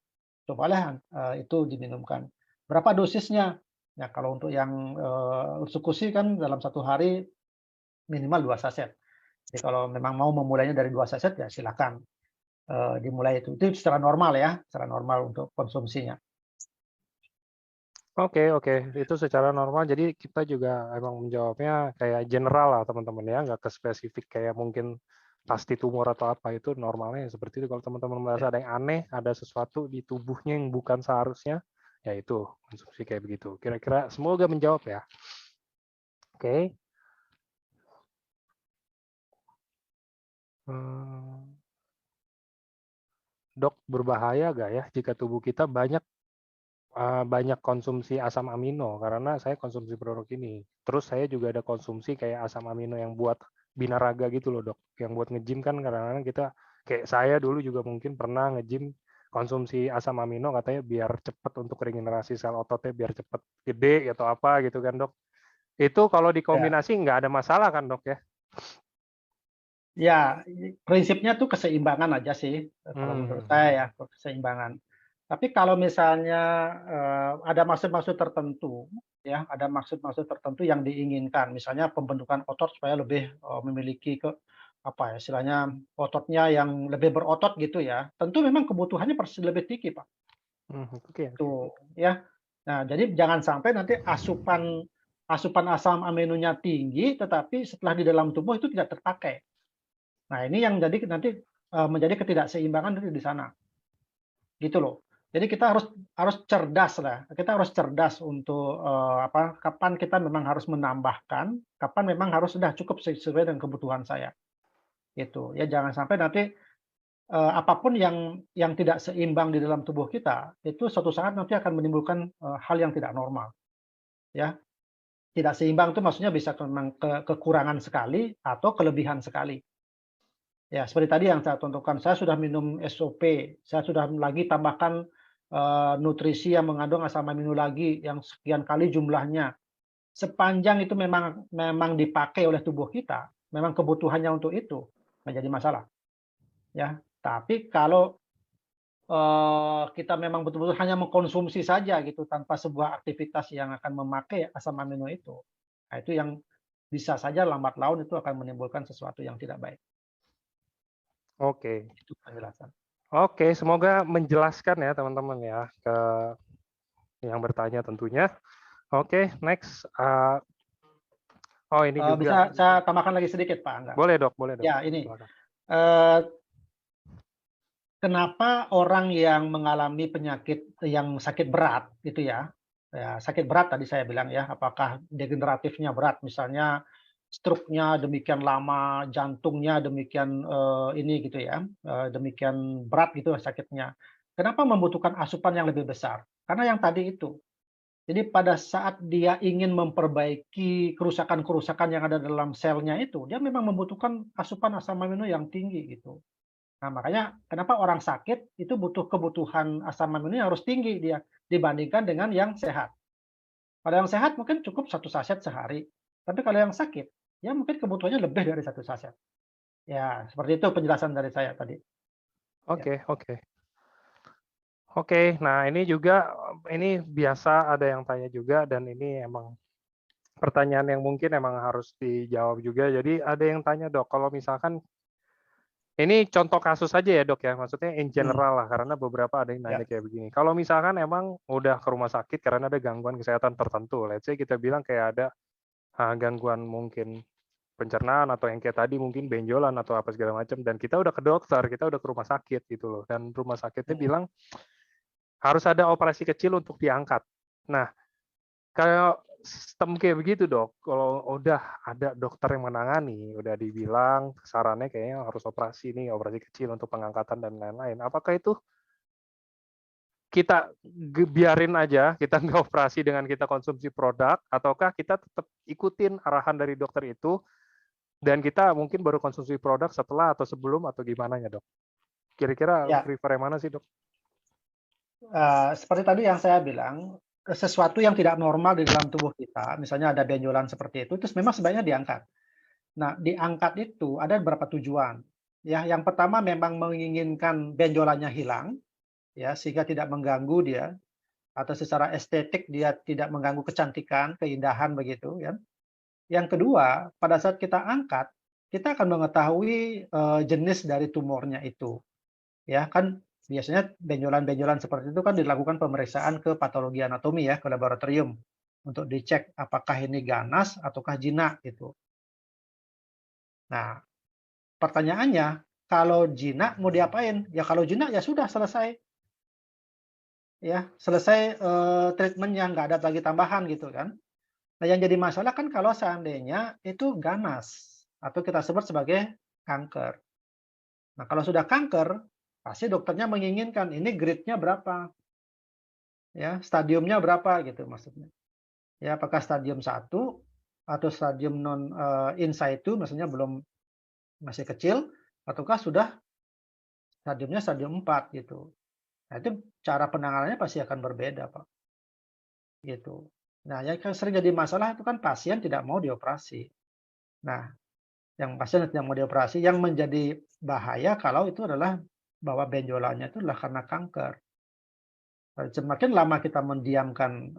cobalah, itu diminumkan. Berapa dosisnya? Ya kalau untuk yang, Utsukushi kan dalam 1 hari minimal 2 saset. Jadi kalau memang mau memulainya dari 2 saset ya silakan, dimulai itu. Itu secara normal ya, secara normal untuk konsumsinya. Oke, oke. Itu secara normal, jadi kita juga emang menjawabnya kayak general lah teman-teman ya, nggak ke spesifik kayak mungkin pasti tumor atau apa, itu normalnya seperti itu. Kalau teman-teman merasa Ya. ada yang aneh, ada sesuatu di tubuhnya yang bukan seharusnya, ya itu konsumsi kayak begitu. Kira-kira semoga menjawab ya. Oke. Dok, berbahaya nggak ya jika tubuh kita banyak konsumsi asam amino, karena saya konsumsi produk ini. Terus saya juga ada konsumsi kayak asam amino yang buat binaraga gitu loh dok, yang buat nge-gym kan kadang-kadang kita, kayak saya dulu juga mungkin pernah nge-gym konsumsi asam amino katanya biar cepat untuk regenerasi sel ototnya, biar cepat gede atau apa gitu kan dok. Itu kalau Ya. dikombinasi nggak ada masalah kan dok ya? Ya, prinsipnya tuh keseimbangan aja sih, kalau menurut saya ya, keseimbangan. Tapi kalau misalnya, ada maksud-maksud tertentu, ya, ada maksud-maksud tertentu yang diinginkan, misalnya pembentukan otot supaya lebih, memiliki apa ya, istilahnya ototnya yang lebih berotot gitu ya, tentu memang kebutuhannya lebih tinggi, Pak, Oke, oke. tuh, ya. Nah, jadi jangan sampai nanti asupan asupan asam aminonya tinggi, tetapi setelah di dalam tubuh itu tidak terpakai. Nah, ini yang jadi nanti, menjadi ketidakseimbangan itu di sana, gitu loh. Jadi kita harus cerdas lah, kita harus cerdas untuk, kapan kita memang harus menambahkan, kapan memang harus sudah cukup sesuai dengan kebutuhan saya, gitu. Ya jangan sampai nanti, apa yang tidak seimbang di dalam tubuh kita, itu suatu saat nanti akan menimbulkan, hal yang tidak normal, ya. Tidak seimbang itu maksudnya bisa memang kekurangan sekali atau kelebihan sekali. Ya, seperti tadi yang saya contohkan, saya sudah minum SOP, saya sudah lagi tambahkan, nutrisi yang mengandung asam amino lagi yang sekian kali jumlahnya. Sepanjang itu memang dipakai oleh tubuh kita, memang kebutuhannya untuk itu, nggak jadi masalah, ya. Tapi kalau, kita memang betul-betul hanya mengkonsumsi saja gitu, tanpa sebuah aktivitas yang akan memakai asam amino itu, nah itu yang bisa saja lambat laun itu akan menimbulkan sesuatu yang tidak baik. Oke. Itu penjelasan. Oke, semoga menjelaskan ya teman-teman ya ke yang bertanya tentunya. Oke, next. Oh ini Bisa juga. saya tambahkan lagi sedikit, Pak Angga? Boleh dok, boleh dok. Ya, ini, Silakan. eee, kenapa orang yang mengalami penyakit yang sakit berat gitu ya, sakit berat tadi saya bilang ya, apakah degeneratifnya berat, misalnya stroke-nya demikian lama, jantungnya demikian, ini gitu ya, demikian berat gitu sakitnya. Kenapa membutuhkan asupan yang lebih besar? Karena yang tadi itu, jadi pada saat dia ingin memperbaiki kerusakan-kerusakan yang ada dalam selnya itu, dia memang membutuhkan asupan asam amino yang tinggi gitu. Nah, makanya kenapa orang sakit itu butuh kebutuhan asam amino yang harus tinggi dia dibandingkan dengan yang sehat. Kalau yang sehat mungkin cukup 1 saset sehari, tapi kalau yang sakit, ya mungkin kebutuhannya lebih dari 1 saset. Ya, seperti itu penjelasan dari saya tadi. Ya. Oke, oke. Oke, nah ini juga, ini biasa ada yang tanya juga dan ini emang pertanyaan yang mungkin emang harus dijawab juga. Jadi ada yang tanya dok, kalau misalkan ini contoh kasus aja ya dok ya, maksudnya in Hmm, general lah, karena beberapa ada yang nanya ya. kayak begini. Kalau misalkan emang udah ke rumah sakit karena ada gangguan kesehatan tertentu, let's say kita bilang kayak ada gangguan mungkin pencernaan atau yang kayak tadi mungkin benjolan atau apa segala macam, dan kita udah ke dokter, kita udah ke rumah sakit gitu loh, dan rumah sakitnya Hmm, bilang harus ada operasi kecil untuk diangkat. Nah, kalau sistem kayak begitu, Dok. Kalau udah ada dokter yang menangani, udah dibilang sarannya kayaknya harus operasi nih, operasi kecil untuk pengangkatan dan lain-lain. Apakah itu kita biarin aja, kita nggak operasi dengan kita konsumsi produk, ataukah kita tetap ikutin arahan dari dokter itu, dan kita mungkin baru konsumsi produk setelah atau sebelum atau gimana ya, Dok? Kira-kira Ya, prefer yang mana sih, Dok? seperti tadi yang saya bilang, sesuatu yang tidak normal di dalam tubuh kita, misalnya ada benjolan seperti itu memang sebaiknya diangkat. Nah, diangkat itu ada beberapa tujuan. Ya, yang pertama memang menginginkan benjolannya hilang, ya, sehingga tidak mengganggu dia, atau secara estetik dia tidak mengganggu kecantikan, keindahan begitu, ya. Yang kedua, pada saat kita angkat, kita akan mengetahui jenis dari tumornya itu. Ya, kan biasanya benjolan-benjolan seperti itu kan dilakukan pemeriksaan ke patologi anatomi ya, ke laboratorium untuk dicek apakah ini ganas ataukah jinak gitu. Nah, pertanyaannya, kalau jinak mau diapain? Ya kalau jinak ya sudah selesai. Ya, selesai treatmentnya, nggak ada lagi tambahan gitu kan. Nah, yang jadi masalah kan kalau seandainya itu ganas atau kita sebut sebagai kanker. Nah, kalau sudah kanker, pasti dokternya menginginkan ini grade-nya berapa, ya, stadiumnya berapa gitu maksudnya. Ya, apakah stadium 1 atau stadium non in situ maksudnya belum masih kecil ataukah sudah stadiumnya stadium 4 gitu. Nah, itu cara penanganannya pasti akan berbeda, Pak. Gitu. Nah, yang sering jadi masalah itu kan pasien tidak mau dioperasi. Nah, yang pasien tidak mau dioperasi, yang menjadi bahaya kalau itu adalah bahwa benjolannya itu adalah karena kanker. Semakin lama kita mendiamkan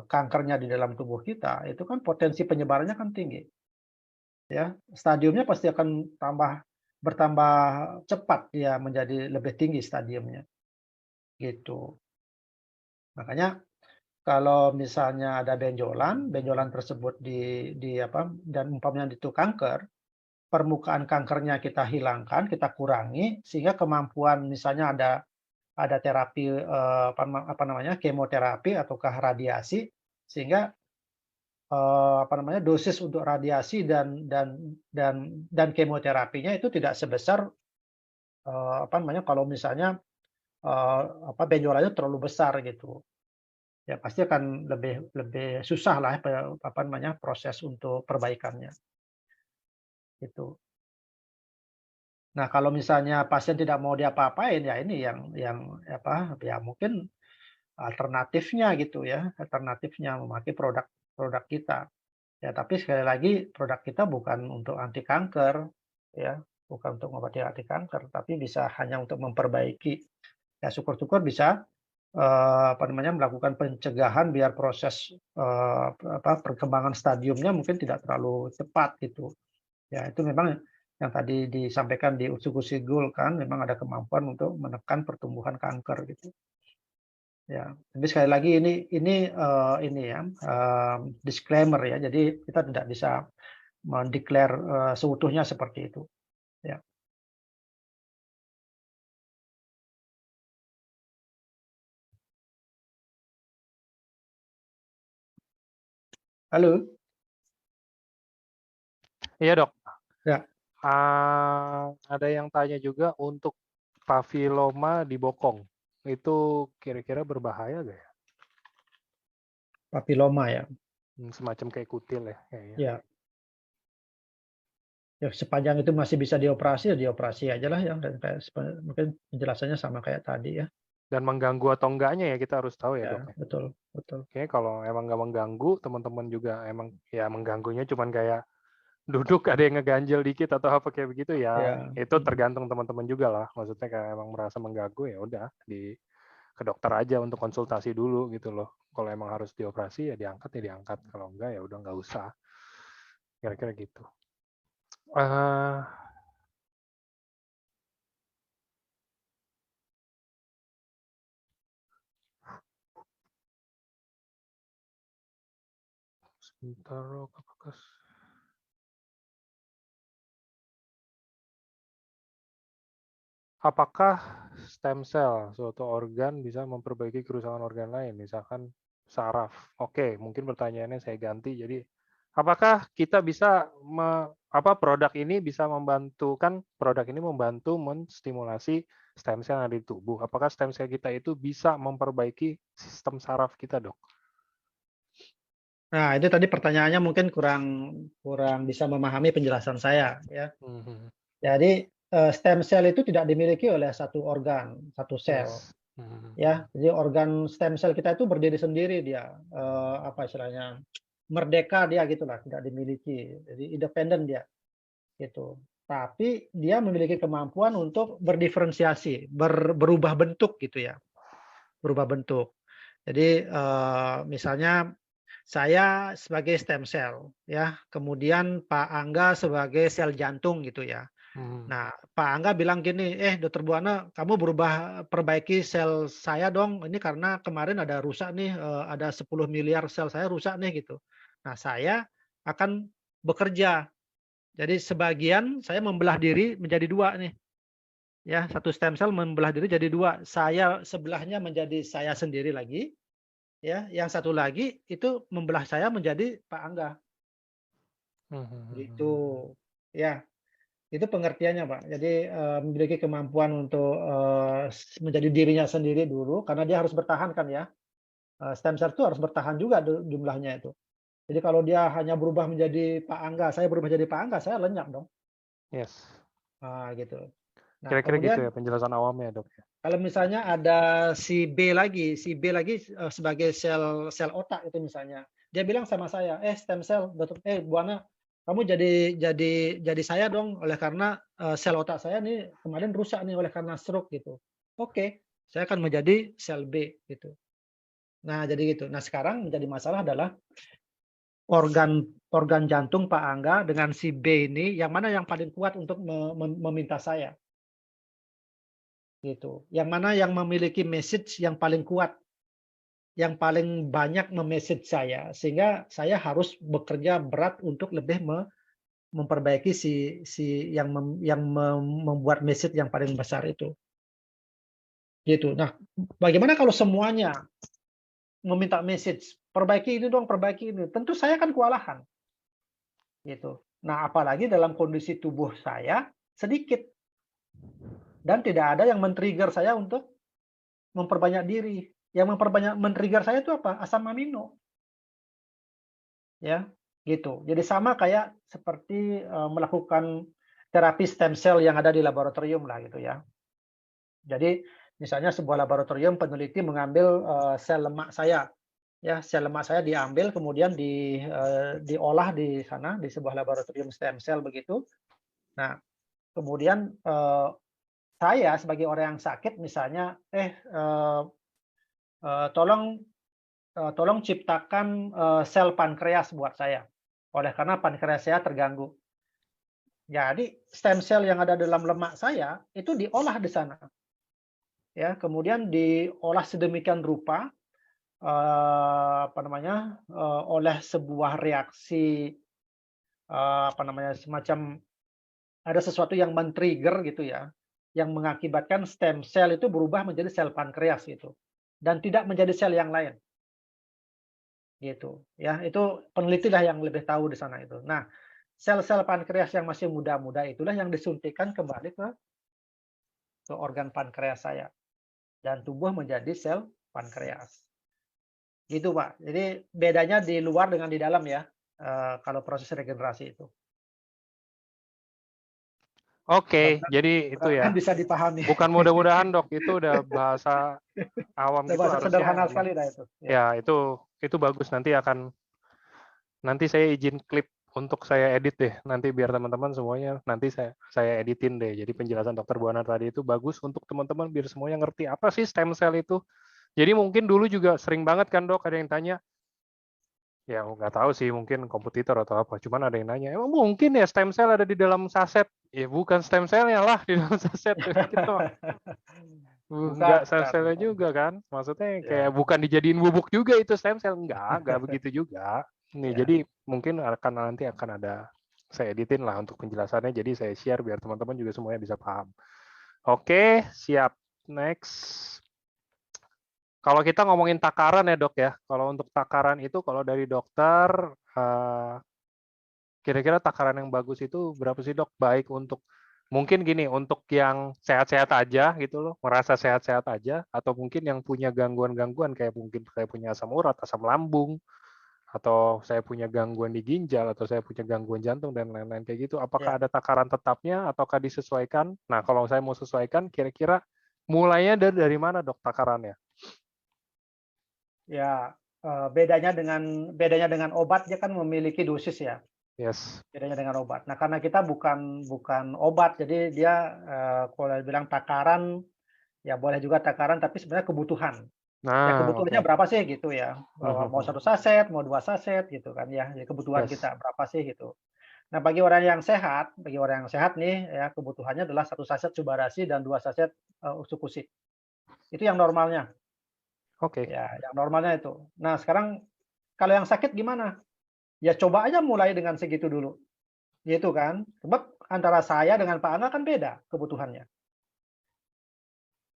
kankernya di dalam tubuh kita, itu kan potensi penyebarannya kan tinggi. Ya, stadiumnya pasti akan bertambah cepat dia menjadi lebih tinggi stadiumnya. Gitu. Makanya kalau misalnya ada benjolan, benjolan tersebut dan umpamanya itu kanker, permukaan kankernya kita hilangkan, kita kurangi sehingga kemampuan misalnya ada terapi kemoterapi ataukah radiasi sehingga dosis untuk radiasi dan kemoterapinya itu tidak sebesar kalau misalnya benjolannya terlalu besar gitu. Ya pasti akan lebih lebih susah lah proses untuk perbaikannya, gitu. Nah, kalau misalnya pasien tidak mau diapa-apain, ya ini ya mungkin alternatifnya gitu ya, alternatifnya memakai produk kita. Ya, tapi sekali lagi produk kita bukan untuk anti kanker, ya, bukan untuk mengobati anti kanker, tapi bisa hanya untuk memperbaiki. Ya, syukur-syukur bisa melakukan pencegahan biar proses perkembangan stadiumnya mungkin tidak terlalu cepat gitu. Ya, itu memang yang tadi disampaikan di Utsuk Gul kan memang ada kemampuan untuk menekan pertumbuhan kanker gitu. Ya, tapi sekali lagi ini ya disclaimer ya. Jadi kita tidak bisa mendeklar seutuhnya seperti itu. Ya. Halo. Iya, Dok. Ya, Ada yang tanya juga untuk papiloma di bokong. Itu kira-kira berbahaya nggak ya? papiloma ya. Semacam kayak kutil ya kayaknya. Ya. Ya, sepanjang itu masih bisa dioperasi ya dioperasi aja lah ya. Dan mungkin penjelasannya sama kayak tadi ya. Dan mengganggu atau enggaknya ya kita harus tahu ya, Ya, Dok. betul, betul. Kayaknya kalau emang nggak mengganggu, teman-teman juga emang ya mengganggunya cuman kayak duduk ada yang ngeganjel dikit atau apa kayak begitu ya, Ya. itu tergantung teman-teman juga lah. Maksudnya kayak emang merasa mengganggu ya udah ke dokter aja untuk konsultasi dulu gitu loh. Kalau emang harus dioperasi ya diangkat, kalau enggak ya udah nggak usah. Kira-kira gitu. Sebentar, apakah stem cell suatu organ bisa memperbaiki kerusakan organ lain? Misalkan saraf. Oke, mungkin pertanyaannya saya ganti. Jadi, apakah kita bisa produk ini bisa membantu menstimulasi stem cell yang ada di tubuh? Apakah stem cell kita itu bisa memperbaiki sistem saraf kita, Dok? Nah, itu tadi pertanyaannya mungkin kurang bisa memahami penjelasan saya ya. Mhm. Jadi stem cell itu tidak dimiliki oleh satu organ, satu sel Yes. Mhm. ya. Jadi organ stem cell kita itu berdiri sendiri dia, apa istilahnya, merdeka dia gitulah, tidak dimiliki. Jadi independen dia gitu. Tapi dia memiliki kemampuan untuk berdiferensiasi, berubah bentuk gitu ya, berubah bentuk. Jadi misalnya saya sebagai stem cell ya, kemudian Pak Angga sebagai sel jantung gitu ya. Mhm. Nah, Pak Angga bilang gini, Dokter Buana, kamu perbaiki sel saya dong. Ini karena kemarin ada rusak nih, ada 10 miliar sel saya rusak nih gitu. Nah, saya akan bekerja. Jadi sebagian saya membelah diri menjadi dua nih. Ya, satu stem cell membelah diri jadi dua. Saya sebelahnya menjadi saya sendiri lagi. Ya, yang satu lagi itu membelah saya menjadi Pak Angga. Gitu. Mhm. Ya. Itu pengertiannya, Pak. Jadi, memiliki kemampuan untuk, menjadi dirinya sendiri dulu, karena dia harus bertahan kan ya. Stem cell itu harus bertahan juga jumlahnya itu. Jadi kalau dia hanya berubah menjadi Pak Angga, saya berubah jadi Pak Angga, saya lenyap dong. Yes. Gitu. Nah, Kira-kira gitu kemudian ya penjelasan awamnya, Dok, ya? kalau misalnya ada si B lagi, sebagai sel sel otak itu misalnya. Dia bilang sama saya, stem cell, dokter, Bu Ana, kamu jadi saya dong, oleh karena sel otak saya nih kemarin rusak nih oleh karena stroke gitu. Oke, saya akan menjadi sel B gitu. Nah, jadi gitu. Nah, sekarang menjadi masalah adalah organ organ jantung Pak Angga dengan si B ini, yang mana yang paling kuat untuk meminta saya gitu. Yang mana yang memiliki message yang paling kuat, yang paling banyak me-message saya, sehingga saya harus bekerja berat untuk lebih memperbaiki si yang membuat message yang paling besar itu, gitu. Nah, bagaimana kalau semuanya meminta message, "Perbaiki ini dong, perbaiki ini." Tentu saya kan kewalahan, gitu. Nah, apalagi dalam kondisi tubuh saya sedikit dan tidak ada yang men-trigger saya untuk memperbanyak diri. Yang men-trigger saya itu apa? Asam amino. Ya, gitu. Jadi sama kayak seperti, melakukan terapi stem cell yang ada di laboratorium lah gitu ya. Jadi misalnya sebuah laboratorium peneliti mengambil, sel lemak saya, ya sel lemak saya diambil kemudian diolah di sana di sebuah laboratorium stem cell begitu. Nah, kemudian, saya sebagai orang yang sakit misalnya, tolong tolong ciptakan, sel pankreas buat saya, oleh karena pankreas saya terganggu. Jadi stem cell yang ada dalam lemak saya itu diolah di sana, ya. Kemudian diolah sedemikian rupa, oleh sebuah reaksi, semacam ada sesuatu yang men-trigger gitu ya, yang mengakibatkan stem cell itu berubah menjadi sel pankreas gitu, dan tidak menjadi sel yang lain, gitu. Ya, itu penelitilah yang lebih tahu di sana itu. Nah, sel-sel pankreas yang masih muda-muda itulah yang disuntikkan kembali ke organ pankreas saya dan tumbuh menjadi sel pankreas. Gitu, Pak. Jadi bedanya di luar dengan di dalam ya, kalau proses regenerasi itu. Oke, Mudah-mudahan jadi itu mudah-mudahan ya. bisa dipahami. Bukan mudah-mudahan, Dok, itu udah bahasa awam Udah gitu bahasa harusnya sederhana sekali dah itu. Ya. ya itu bagus nanti saya izin klip untuk saya edit deh. Nanti biar teman-teman semuanya nanti saya editin deh. Jadi penjelasan Dokter Buana tadi itu bagus untuk teman-teman biar semuanya ngerti apa sih stem cell itu. Jadi mungkin dulu juga sering banget kan, Dok, ada yang tanya, ya nggak tahu sih mungkin kompetitor atau apa. Cuman ada yang nanya, emang mungkin ya stem cell ada di dalam saset? Ya bukan stem cellnya lah di dalam saset. Kita Bukan, nggak stem bukan, cellnya bukan. juga kan? Maksudnya kayak Ya. bukan dijadiin bubuk juga itu stem cell. Nggak begitu juga. Nih, Ya. jadi mungkin nanti akan ada saya editin lah untuk penjelasannya. Jadi saya share biar teman-teman juga semuanya bisa paham. Oke, siap. Next. Kalau kita ngomongin takaran ya dok ya, kalau untuk takaran itu kalau dari dokter, kira-kira takaran yang bagus itu berapa sih dok? Baik untuk, mungkin gini, untuk yang sehat-sehat aja gitu loh, merasa sehat-sehat aja, atau mungkin yang punya gangguan-gangguan kayak mungkin saya punya asam urat, asam lambung, atau saya punya gangguan di ginjal, atau saya punya gangguan jantung dan lain-lain kayak gitu. Apakah Ya, ada takaran tetapnya ataukah disesuaikan? Nah, kalau saya mau sesuaikan, kira-kira mulainya dari mana dok takarannya? ya, bedanya dengan obat, dia kan memiliki dosis ya, Yes. bedanya dengan obat. Nah, karena kita bukan obat, jadi dia, kalau bilang takaran, ya boleh juga takaran, tapi sebenarnya kebutuhan. Ya Nah, kebutuhannya oke. berapa sih gitu ya, mau 1 saset, mau 2 saset gitu kan ya, ya kebutuhan Yes. kita berapa sih gitu. Nah, bagi orang yang sehat nih ya, kebutuhannya adalah 1 saset Subarasi dan 2 saset, Usukusi. Itu yang normalnya, Oke. ya yang normalnya itu. Nah, sekarang kalau yang sakit gimana? Ya coba aja mulai dengan segitu dulu, gitu kan. Sebab antara saya dengan Pak Angga kan beda kebutuhannya.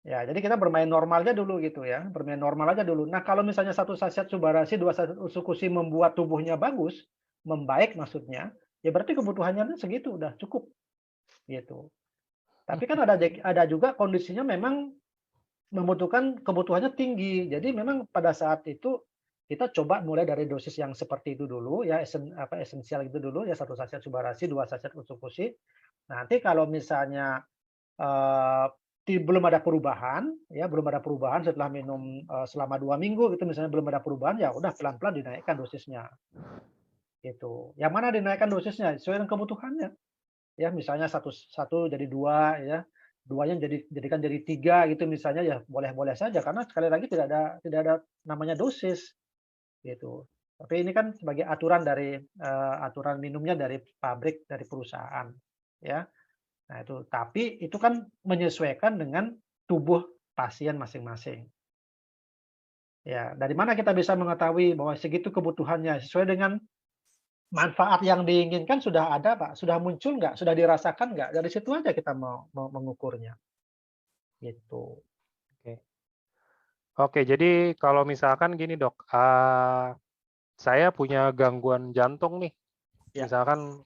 Ya, jadi kita bermain normal aja dulu gitu ya, bermain normal aja dulu. Nah, kalau misalnya 1 saset Subarasi, 2 saset Usukusi membuat tubuhnya bagus, membaik maksudnya, ya berarti kebutuhannya segitu udah cukup, gitu. Tapi kan ada juga kondisinya memang membutuhkan kebutuhannya tinggi. Jadi memang pada saat itu kita coba mulai dari dosis yang seperti itu dulu ya, esensial itu dulu ya, 1 saset Subarasi, 2 saset Usukusi. Nanti kalau misalnya, eee, belum ada perubahan ya, belum ada perubahan setelah minum, selama 2 minggu gitu misalnya belum ada perubahan, ya udah pelan-pelan dinaikkan dosisnya, gitu. Yang mana dinaikkan dosisnya? Sesuai dengan kebutuhannya. Ya misalnya satu jadi 2 ya, 2-nya jadikan jadi 3 gitu misalnya, ya boleh-boleh saja karena sekali lagi tidak ada namanya dosis gitu. Tapi ini kan sebagai aturan dari, aturan minumnya dari pabrik, dari perusahaan ya. Nah itu, tapi itu kan menyesuaikan dengan tubuh pasien masing-masing. Ya, dari mana kita bisa mengetahui bahwa segitu kebutuhannya sesuai dengan manfaat yang diinginkan sudah ada, Pak, sudah muncul nggak, sudah dirasakan nggak, dari situ aja kita mau mau mengukurnya, gitu. Oke. Oke, jadi kalau misalkan gini dok, saya punya gangguan jantung nih. Ya, Misalkan,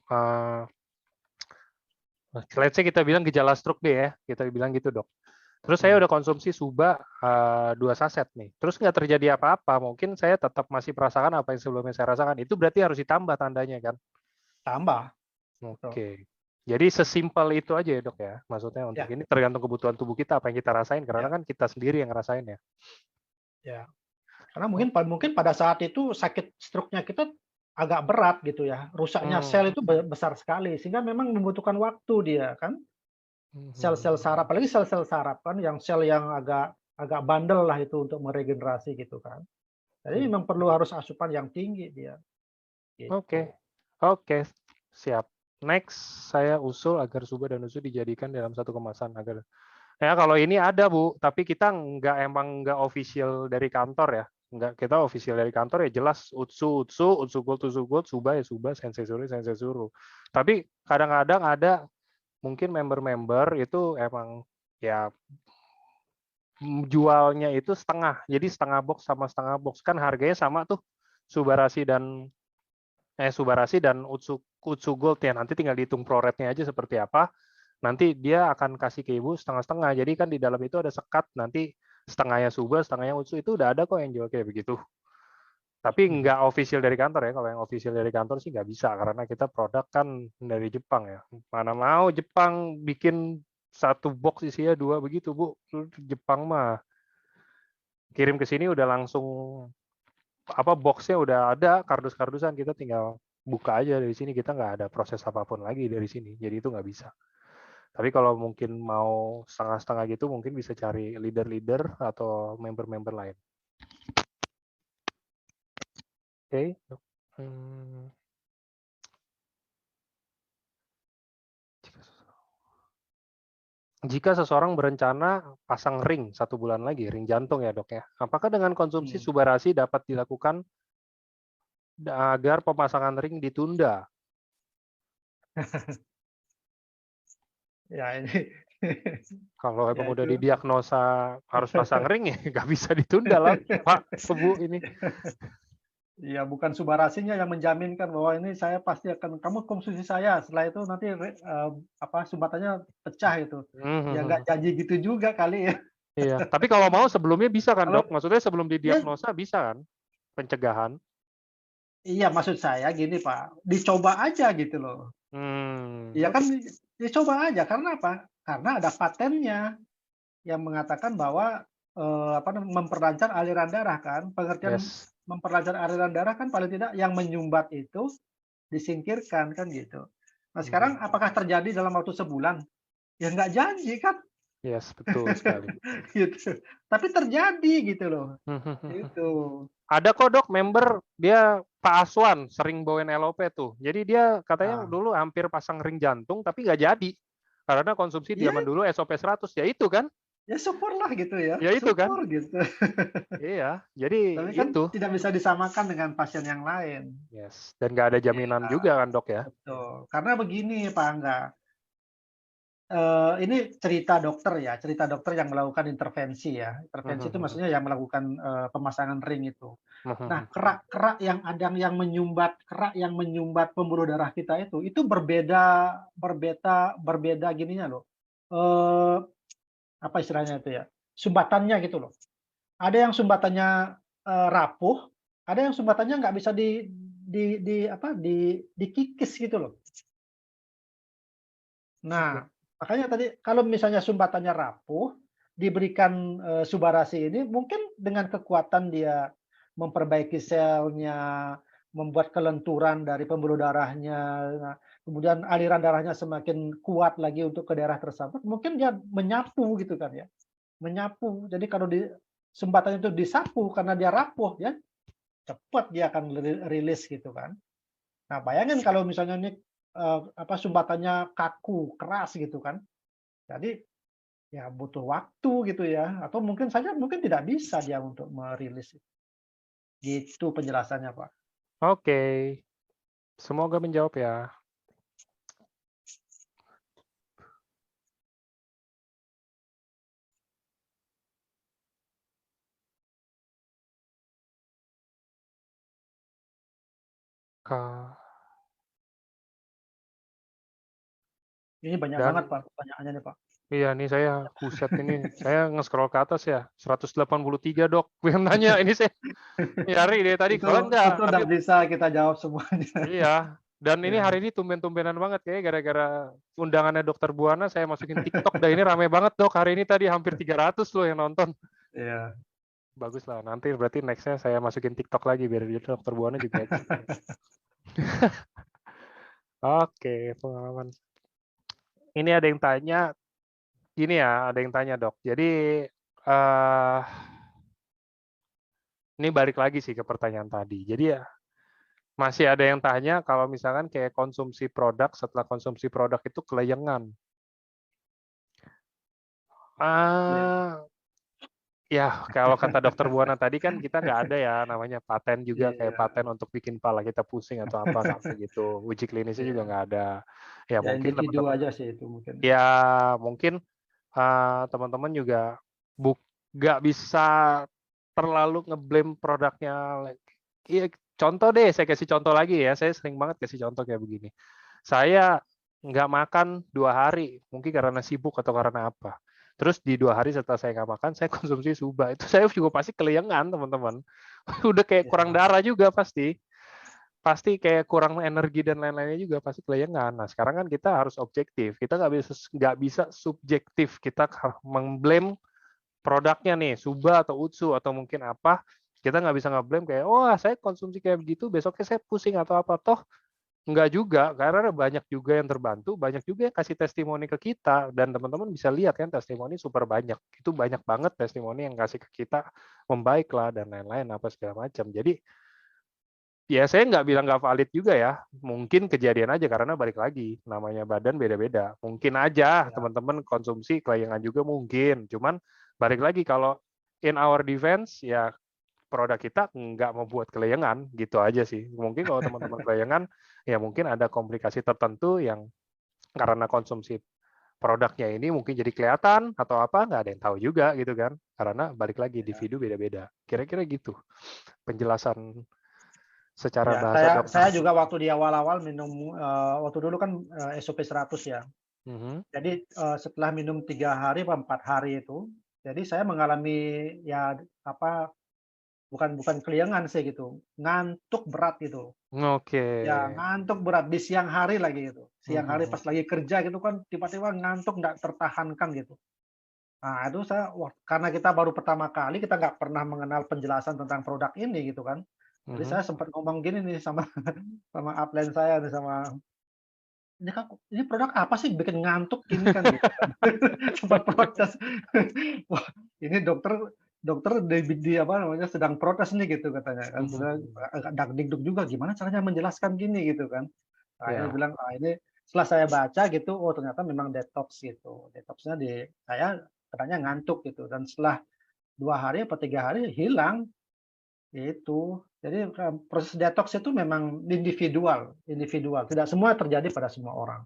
let's say kita bilang gejala stroke deh ya, kita bilang gitu dok. Terus saya mhm, udah konsumsi Suba 2 saset nih. Terus nggak terjadi apa-apa, mungkin saya tetap masih merasakan apa yang sebelumnya saya rasakan. Itu berarti harus ditambah tandanya kan? tambah, betul. Oke. Jadi sesimpel itu aja ya dok ya. Maksudnya untuk Ya, ini tergantung kebutuhan tubuh kita apa yang kita rasain karena ya, kan kita sendiri yang ngerasain ya. ya. Karena Oh, mungkin pada saat itu sakit stroke-nya kita agak berat gitu ya, rusaknya hmm. sel itu besar sekali sehingga memang membutuhkan waktu dia kan, sel-sel saraf, apalagi sel-sel saraf kan yang sel yang agak agak bandel lah itu untuk meregenerasi gitu kan. Jadi memang perlu harus asupan yang tinggi dia, Oke, gitu. oke, siap. Next, saya usul agar Suba dan Usu dijadikan dalam satu kemasan agar ya kalau ini ada Bu, tapi kita emang nggak official dari kantor ya, nggak kita official dari kantor ya jelas Utsu Utsu, Utsu Gold Utsu Gold, Suba ya Suba, Sensei Suru Sensei Suru. Tapi kadang-kadang ada mungkin member-member itu emang ya jualnya itu setengah, jadi setengah box sama setengah box kan harganya sama tuh Subarasi dan Subarasi dan Utsu Utsu Gold ya nanti tinggal dihitung pro rate-nya aja seperti apa. Nanti dia akan kasih ke ibu setengah-setengah. Jadi kan di dalam itu ada sekat nanti setengahnya Suba, setengahnya Utsu itu udah ada kok yang jual kayak begitu. Tapi Mhm. nggak official dari kantor ya. Kalau yang official dari kantor sih nggak bisa karena kita produk kan dari Jepang ya. Mana mau Jepang bikin satu box isinya 2 begitu Bu. Jepang mah kirim ke sini udah langsung apa boxnya udah ada kardus-kardusan kita tinggal buka aja dari sini kita nggak ada proses apapun lagi dari sini jadi itu nggak bisa tapi kalau mungkin mau setengah-setengah gitu mungkin bisa cari leader-leader atau member-member lain oke hmm. Jika seseorang berencana pasang ring 1 bulan lagi, ring jantung ya dok ya, apakah dengan konsumsi Mhm. Subarasi dapat dilakukan agar pemasangan ring ditunda? Ya ini Kalau Ya emang udah itu. didiagnosa harus pasang ring ya nggak bisa ditunda lah, Pak, Bu ini. Iya, bukan subarasinya yang menjaminkan bahwa ini saya pasti akan kamu konsumsi saya, setelah itu nanti sumbatannya pecah itu. Ya nggak Mhm. janji gitu juga kali ya. Iya, tapi kalau mau sebelumnya bisa kan, Kalau Dok? Maksudnya sebelum ya didiagnosa bisa kan? Pencegahan. iya, maksud saya gini, Pak, dicoba aja gitu loh. Iya kan, Oke. dicoba aja, karena apa? Karena ada patennya yang mengatakan bahwa, memperlancar aliran darah kan, pengertian Yes. memperlancar aliran darah kan paling tidak yang menyumbat itu disingkirkan, kan gitu. Nah sekarang Mhm. apakah terjadi dalam waktu sebulan? Ya nggak janji kan, Yes, betul sekali. gitu. Tapi terjadi gitu loh, Mhm. itu. Ada kok, Dok, member dia Pak Aswan sering bawain LOP tuh. Jadi dia katanya Ah, dulu hampir pasang ring jantung tapi nggak jadi. Karena konsumsi iya, zaman dulu SOP 100. Ya itu kan? ya syukurlah gitu ya, Ya itu kan? syukur gitu. Iya, jadi Tapi kan itu. tidak bisa disamakan dengan pasien yang lain. Yes, dan nggak ada Iya, jaminan juga kan, Dok, ya? betul. Karena begini Pak Angga, ini cerita dokter ya, cerita dokter yang melakukan intervensi ya. Intervensi itu Mhm. maksudnya yang melakukan, pemasangan ring itu. Nah, Mhm. kerak-kerak yang ada yang menyumbat pembuluh darah kita itu berbeda berbeda berbeda gininya loh, eee, apa istilahnya itu ya, sumbatannya gitu loh. Ada yang sumbatannya, rapuh, ada yang sumbatannya nggak bisa dikikis gitu loh. Nah, Oke. makanya tadi kalau misalnya sumbatannya rapuh, diberikan, Subarasi ini mungkin dengan kekuatan dia memperbaiki selnya, membuat kelenturan dari pembuluh darahnya, nah, kemudian aliran darahnya semakin kuat lagi untuk ke daerah tersebut, mungkin dia menyapu gitu kan ya, menyapu. Jadi kalau sumbatan itu disapu karena dia rapuh ya, cepat dia akan rilis gitu kan. Nah, bayangin kalau misalnya ini, sumbatannya kaku, keras gitu kan. Jadi, ya butuh waktu gitu ya, atau mungkin tidak bisa dia untuk merilis. Gitu penjelasannya, Pak. Oke, semoga menjawab ya. Kak. Ini banyak banget, Dan Pak, pertanyaannya nih, Pak. iya nih saya, buset ini, saya nge-scroll ke atas ya, 183, Dok, yang nanya. Ini saya nyari dari tadi, Itu kalau enggak, itu tapi nggak bisa kita jawab semuanya. iya. Dan ini Ya, hari ini tumben-tumbenan banget kayak gara-gara undangannya Dokter Buana saya masukin TikTok. Dan ini rame banget, Dok. Hari ini tadi hampir 300 loh yang nonton. iya. Bagus lah. Nanti berarti nextnya saya masukin TikTok lagi biar dia Dokter Buana juga excited. Oke, pengalaman. Ini ada yang tanya, gini ya, ada yang tanya, Dok. Jadi eh ini balik lagi sih ke pertanyaan tadi. Jadi ya masih ada yang tanya kalau misalkan kayak konsumsi produk, setelah konsumsi produk itu kelayangan. Iya, Ah, ya kalau kata Dokter Buana tadi kan kita nggak ada ya namanya paten juga, kayak iya, paten untuk bikin pala kita pusing atau apa sampai gitu. Uji klinisnya juga iya. nggak ada. Ya Ya mungkin individu teman-teman, aja sih itu mungkin. ya mungkin teman-teman juga nggak bisa terlalu ngeblame produknya. Iya, contoh deh, saya kasih contoh lagi ya. Saya sering banget kasih contoh kayak begini. Saya nggak makan 2 hari, mungkin karena sibuk atau karena apa. Terus di 2 hari setelah saya nggak makan, saya konsumsi suba. Itu saya juga pasti keliengan, teman-teman. Udah kayak kurang Iya. darah juga pasti. Pasti kayak kurang energi dan lain-lainnya juga pasti keliengan. Nah, sekarang kan kita harus objektif. Kita nggak bisa subjektif. Kita mengblame produknya nih, Suba atau Utsu atau mungkin apa, kita nggak bisa nge-blame kayak, oh saya konsumsi kayak begitu, besoknya saya pusing atau apa. Toh nggak juga, karena banyak juga yang terbantu, banyak juga yang kasih testimoni ke kita, dan teman-teman bisa lihat kan testimoni super banyak. Itu banyak banget testimoni yang kasih ke kita, membaik lah, dan lain-lain, apa segala macam. Jadi, ya saya nggak bilang nggak valid juga ya, mungkin kejadian aja, karena balik lagi, namanya badan beda-beda. Mungkin aja Ya. teman-teman konsumsi kelayangan juga mungkin, cuman balik lagi kalau in our defense, ya produk kita nggak membuat kelayangan, gitu aja sih. Mungkin kalau teman-teman kelayangan, ya mungkin ada komplikasi tertentu yang karena konsumsi produknya ini mungkin jadi kelihatan atau apa, nggak ada yang tahu juga gitu kan. Karena balik lagi Ya. individu beda-beda. Kira-kira gitu penjelasan secara Ya, bahasa saya dokter. juga waktu di awal-awal minum, waktu dulu kan SOP 100 ya. Mhm. Jadi setelah minum 3 hari atau 4 hari itu, jadi saya mengalami ya apa, bukan keliengan sih gitu, ngantuk berat gitu. Oke. Ya ngantuk berat di siang hari lagi gitu. Siang hari Mhm. pas lagi kerja gitu kan tiba-tiba ngantuk nggak tertahankan gitu. Nah itu wah karena kita baru pertama kali, kita nggak pernah mengenal penjelasan tentang produk ini gitu kan. Jadi Mhm. saya sempat ngomong gini nih sama sama upline saya nih, sama "Ini kan ini produk apa sih bikin ngantuk gini kan?" Gitu kan. Sempat protes. Wah, ini dokter dokter di apa namanya, sedang protes nih gitu katanya kan. Sudah Mhm. agak dagdikduk juga, gimana caranya menjelaskan gini gitu kan. Akhirnya Ya. bilang, "Ah, ini," setelah saya baca gitu, oh ternyata memang detox gitu. Detox-nya saya katanya ngantuk gitu, dan setelah 2 hari apa 3 hari hilang, itu. Jadi, proses detox itu memang individual individual, tidak semua terjadi pada semua orang.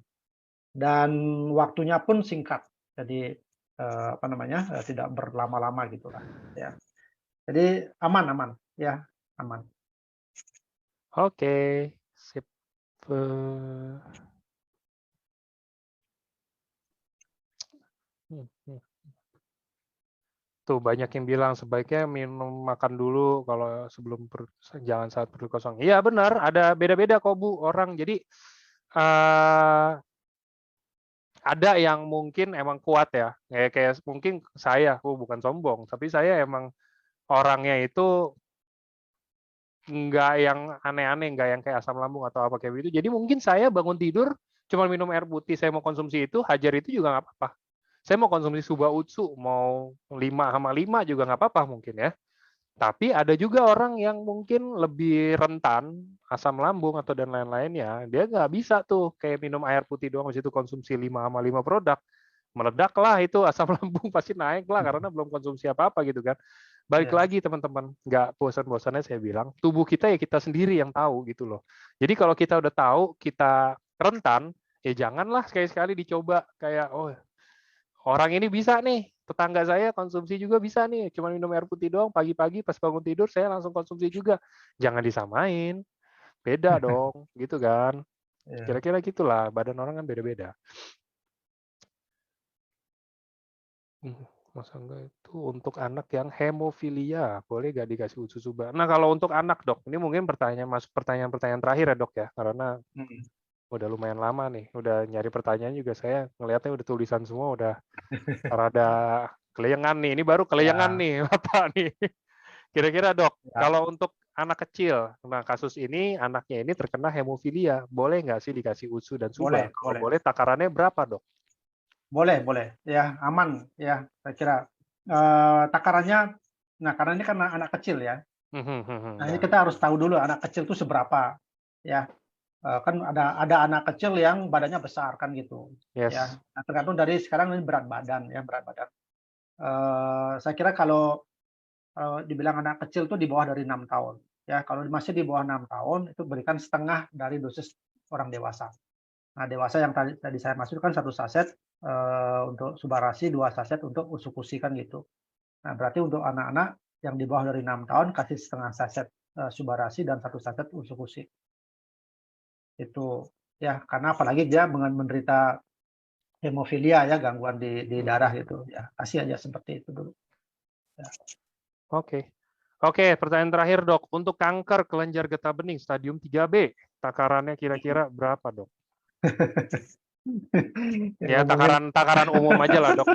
Dan waktunya pun singkat. Jadi, apa namanya, tidak berlama-lama gitulah, ya. Jadi aman aman, ya, aman. Oke, sip. Eee, mhm. Tuh banyak yang bilang sebaiknya makan dulu kalau sebelum jangan saat perut kosong. Iya benar, ada beda-beda kok Bu orang. Jadi ada yang mungkin emang kuat ya. Kayak mungkin saya, aku bukan sombong, tapi saya emang orangnya itu nggak yang aneh-aneh, nggak yang kayak asam lambung atau apa kayak begitu. Jadi mungkin saya bangun tidur cuma minum air putih, saya mau konsumsi itu, hajar itu juga nggak apa-apa. Saya mau konsumsi Suba Utsu, mau 5/5 juga nggak apa-apa mungkin ya. Tapi ada juga orang yang mungkin lebih rentan asam lambung atau dan lain-lainnya. Dia nggak bisa tuh kayak minum air putih doang, habis itu konsumsi 5/5 produk. Meledak lah itu asam lambung pasti naik lah karena belum konsumsi apa-apa gitu kan. Balik Ya, lagi teman-teman, nggak bosan-bosannya saya bilang, tubuh kita ya kita sendiri yang tahu gitu loh. Jadi kalau kita udah tahu kita rentan, ya janganlah sekali-sekali dicoba kayak, oh orang ini bisa nih, tetangga saya konsumsi juga bisa nih, cuma minum air putih doang pagi-pagi pas bangun tidur saya langsung konsumsi juga. Jangan disamain, beda dong, gitu kan. ya. Kira-kira gitulah, badan orang kan beda-beda. Mas Angga itu untuk anak yang hemofilia, boleh gak dikasih usus subak? Nah kalau untuk anak dok, ini mungkin pertanyaan-pertanyaan terakhir ya dok ya, karena Mhm. udah lumayan lama nih, udah nyari pertanyaan juga saya ngelihatnya udah tulisan semua, udah rada kelayangan nih, ini baru kelayangan Ya, nih, Bapak nih. Kira-kira dok, ya, kalau untuk anak kecil, nah kasus ini anaknya ini terkena hemofilia, boleh nggak sih dikasih usu dan suba? boleh Kalau boleh. boleh takarannya berapa dok? Boleh boleh, ya aman ya, saya kira. Takarannya, nah karena ini kan anak kecil ya, nah ini Ya, kita harus tahu dulu anak kecil itu seberapa, ya. Kan ada anak kecil yang badannya besar kan gitu, ya. yes. Nah tergantung dari sekarang ini berat badan ya, berat badan. Saya kira kalau dibilang anak kecil itu di bawah dari 6 tahun, ya. Kalau masih di bawah 6 tahun, itu berikan setengah dari dosis orang dewasa. Nah, dewasa yang tadi tadi saya maksud kan 1 saset, untuk Subarasi, 2 saset untuk Usukusi kan gitu. Nah, berarti untuk anak-anak yang di bawah dari 6 tahun kasih setengah saset, Subarasi dan 1 saset Usukusi. Itu, ya, karena apalagi dia dengan menderita hemofilia ya, gangguan di darah itu, ya, kasih aja seperti itu dulu, ya. Oke. Oke, pertanyaan terakhir dok. Untuk kanker kelenjar getah bening stadium 3B, takarannya kira-kira berapa dok? Ini Ya ngomongin takaran umum aja lah dok.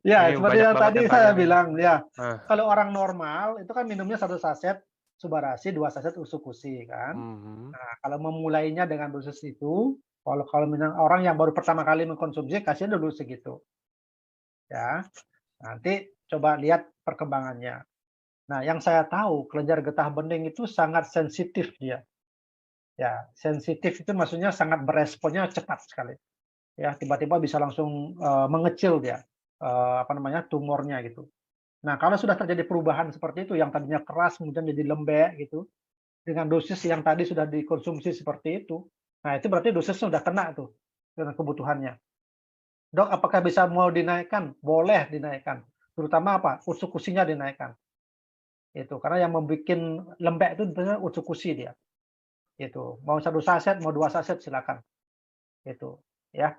ya, Ini seperti banyak yang banget tadi yang tanya saya nih. bilang, ya, Nah, kalau orang normal itu kan minumnya 1 saset Subarasi, 2 saset Usukusi kan. mhm. Nah, kalau memulainya dengan dosis itu, kalau kalau misalnya orang yang baru pertama kali mengkonsumsi, kasih dulu segitu, ya. Nanti coba lihat perkembangannya. Nah, yang saya tahu kelenjar getah bening itu sangat sensitif dia. Ya, sensitif itu maksudnya sangat beresponnya cepat sekali. Ya, tiba-tiba bisa langsung, mengecil dia, apa namanya, tumornya gitu. Nah, kalau sudah terjadi perubahan seperti itu, yang tadinya keras kemudian jadi lembek gitu, dengan dosis yang tadi sudah dikonsumsi seperti itu, nah itu berarti dosisnya sudah kena tuh dengan kebutuhannya. Dok, apakah bisa mau dinaikkan? Boleh dinaikkan. Terutama apa? Usus-kusinya dinaikkan. Itu karena yang membuat lembek itu sebenarnya usus-kusi dia. Itu mau 1 saset, mau 2 saset silakan. Itu ya.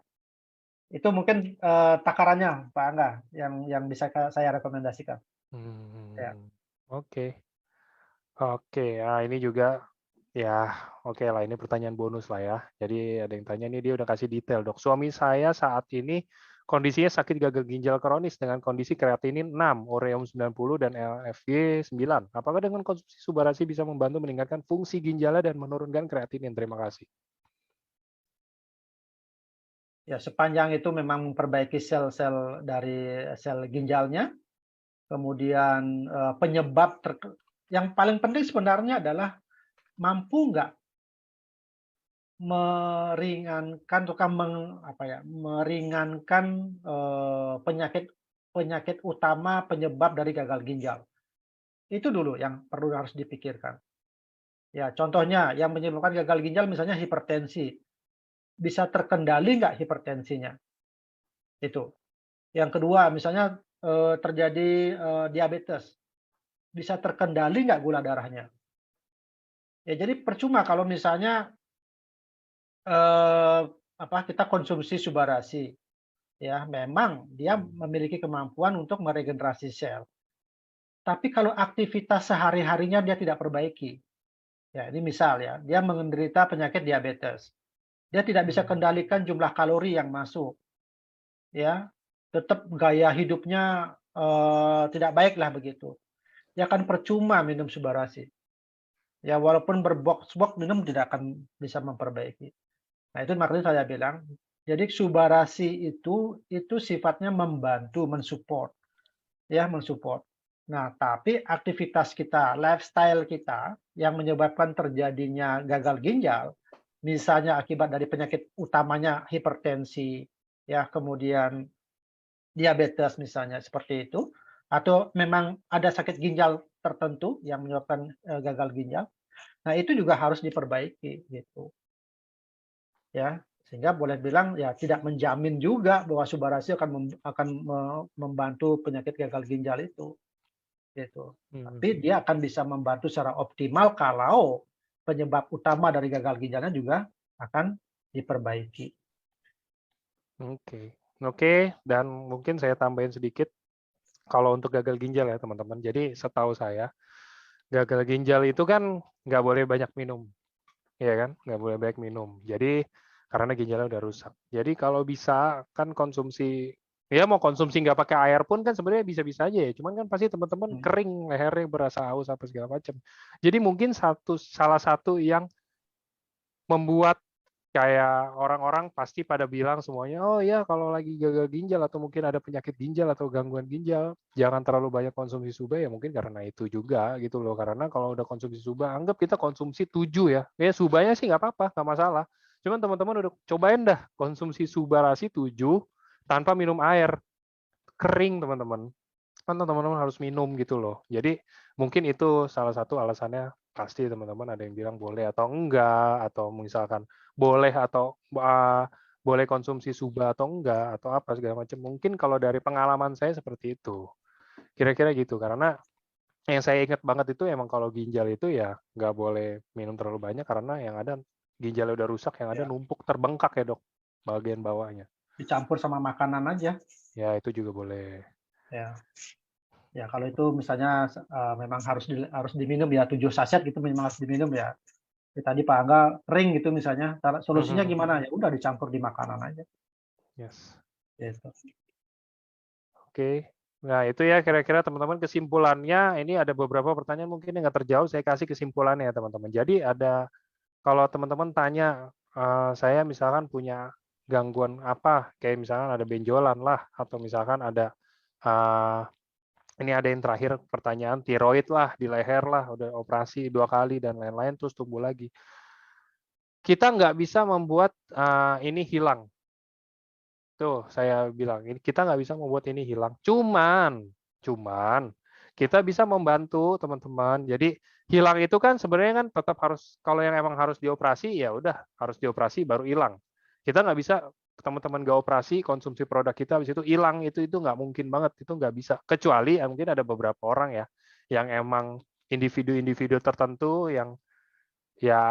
Itu mungkin takarannya Pak Angga yang bisa saya rekomendasikan. Ya. Oke, oke. Nah, ini juga ya, oke lah. Ini pertanyaan bonus lah ya. Jadi ada yang tanya nih, dia udah kasih detail, dok. Suami saya saat ini kondisinya sakit gagal ginjal kronis dengan kondisi kreatinin 6, ureum 90, dan LFG 9. Apakah dengan konsumsi Subarasi bisa membantu meningkatkan fungsi ginjalnya dan menurunkan kreatinin? Terima kasih. Ya, sepanjang itu memang memperbaiki sel-sel dari sel ginjalnya, kemudian penyebab yang paling penting sebenarnya adalah mampu nggak meringankan meringankan penyakit utama penyebab dari gagal ginjal. Itu dulu yang perlu harus dipikirkan. Ya, contohnya yang menyebabkan gagal ginjal misalnya hipertensi. Bisa terkendali nggak hipertensinya? Itu. Yang kedua, misalnya terjadi diabetes, bisa terkendali nggak gula darahnya? Ya, jadi percuma kalau misalnya kita konsumsi Subarasi, ya memang dia memiliki kemampuan untuk meregenerasi sel. Tapi kalau aktivitas sehari-harinya dia tidak perbaiki, ya ini misal ya, dia menderita penyakit diabetes, dia tidak bisa kendalikan jumlah kalori yang masuk, ya, tetap gaya hidupnya tidak baik lah begitu. Ya akan percuma minum Subarasi. Ya walaupun berbox-box minum tidak akan bisa memperbaiki. Nah itu makanya saya bilang, jadi Subarasi itu sifatnya membantu, mensupport, ya mensupport. Nah tapi aktivitas kita, lifestyle kita yang menyebabkan terjadinya gagal ginjal, misalnya akibat dari penyakit utamanya hipertensi, ya kemudian diabetes misalnya seperti itu, atau memang ada sakit ginjal tertentu yang menyebabkan gagal ginjal. Nah, itu juga harus diperbaiki gitu. Ya, sehingga boleh bilang ya tidak menjamin juga bahwa Subarasi akan membantu penyakit gagal ginjal itu gitu. Tapi dia akan bisa membantu secara optimal kalau penyebab utama dari gagal ginjalnya juga akan diperbaiki. Oke, dan mungkin saya tambahin sedikit kalau untuk gagal ginjal ya teman-teman. Jadi setahu saya gagal ginjal itu kan nggak boleh banyak minum, ya kan? Nggak boleh banyak minum. Jadi karena ginjalnya udah rusak. Jadi kalau bisa kan konsumsi, ya mau konsumsi nggak pakai air pun kan sebenarnya bisa-bisa aja ya. Cuman kan pasti teman-teman kering, lehernya berasa haus apa segala macam. Jadi mungkin salah satu yang membuat kayak orang-orang pasti pada bilang semuanya, oh ya kalau lagi gagal ginjal atau mungkin ada penyakit ginjal atau gangguan ginjal, jangan terlalu banyak konsumsi suba ya mungkin karena itu juga gitu loh. Karena kalau udah konsumsi suba, anggap kita konsumsi 7 ya. Ya subanya sih nggak apa-apa, nggak masalah. Cuman teman-teman udah cobain dah konsumsi Subarasi 7 tanpa minum air. Kering teman-teman. Kan teman-teman harus minum gitu loh. Jadi mungkin itu salah satu alasannya pasti teman-teman ada yang bilang boleh atau enggak, atau misalkan boleh atau boleh konsumsi suba atau enggak, atau apa segala macam. Mungkin kalau dari pengalaman saya seperti itu. Kira-kira gitu, karena yang saya ingat banget itu emang kalau ginjal itu ya nggak boleh minum terlalu banyak karena yang ada ginjalnya udah rusak, yang ada Ya. numpuk terbengkak ya dok, bagian bawahnya. Dicampur sama makanan aja. Ya itu juga boleh. Ya. Ya kalau itu misalnya memang harus diminum ya 7 saset gitu memang harus diminum ya. Tadi Pak Angga kering gitu misalnya, solusinya gimana? Ya udah dicampur di makanan aja. Yes. Gitu. Oke. Nah itu ya kira-kira teman-teman kesimpulannya. Ini ada beberapa pertanyaan mungkin yang nggak terjawab. Saya kasih kesimpulannya ya teman-teman. Jadi ada kalau teman-teman tanya saya misalkan punya gangguan apa, kayak misalkan ada benjolan lah, atau misalkan ada ini ada yang terakhir pertanyaan tiroid lah di leher lah, udah operasi 2 kali dan lain-lain terus tumbuh lagi. Kita nggak bisa membuat ini hilang. Tuh saya bilang, ini kita nggak bisa membuat ini hilang. Cuman kita bisa membantu teman-teman. Jadi hilang itu kan sebenarnya kan tetap harus, kalau yang emang harus dioperasi ya udah harus dioperasi baru hilang. Kita nggak bisa teman-teman nggak operasi, konsumsi produk kita habis itu hilang, itu nggak mungkin banget, itu nggak bisa. Kecuali mungkin ada beberapa orang ya, yang emang individu-individu tertentu yang ya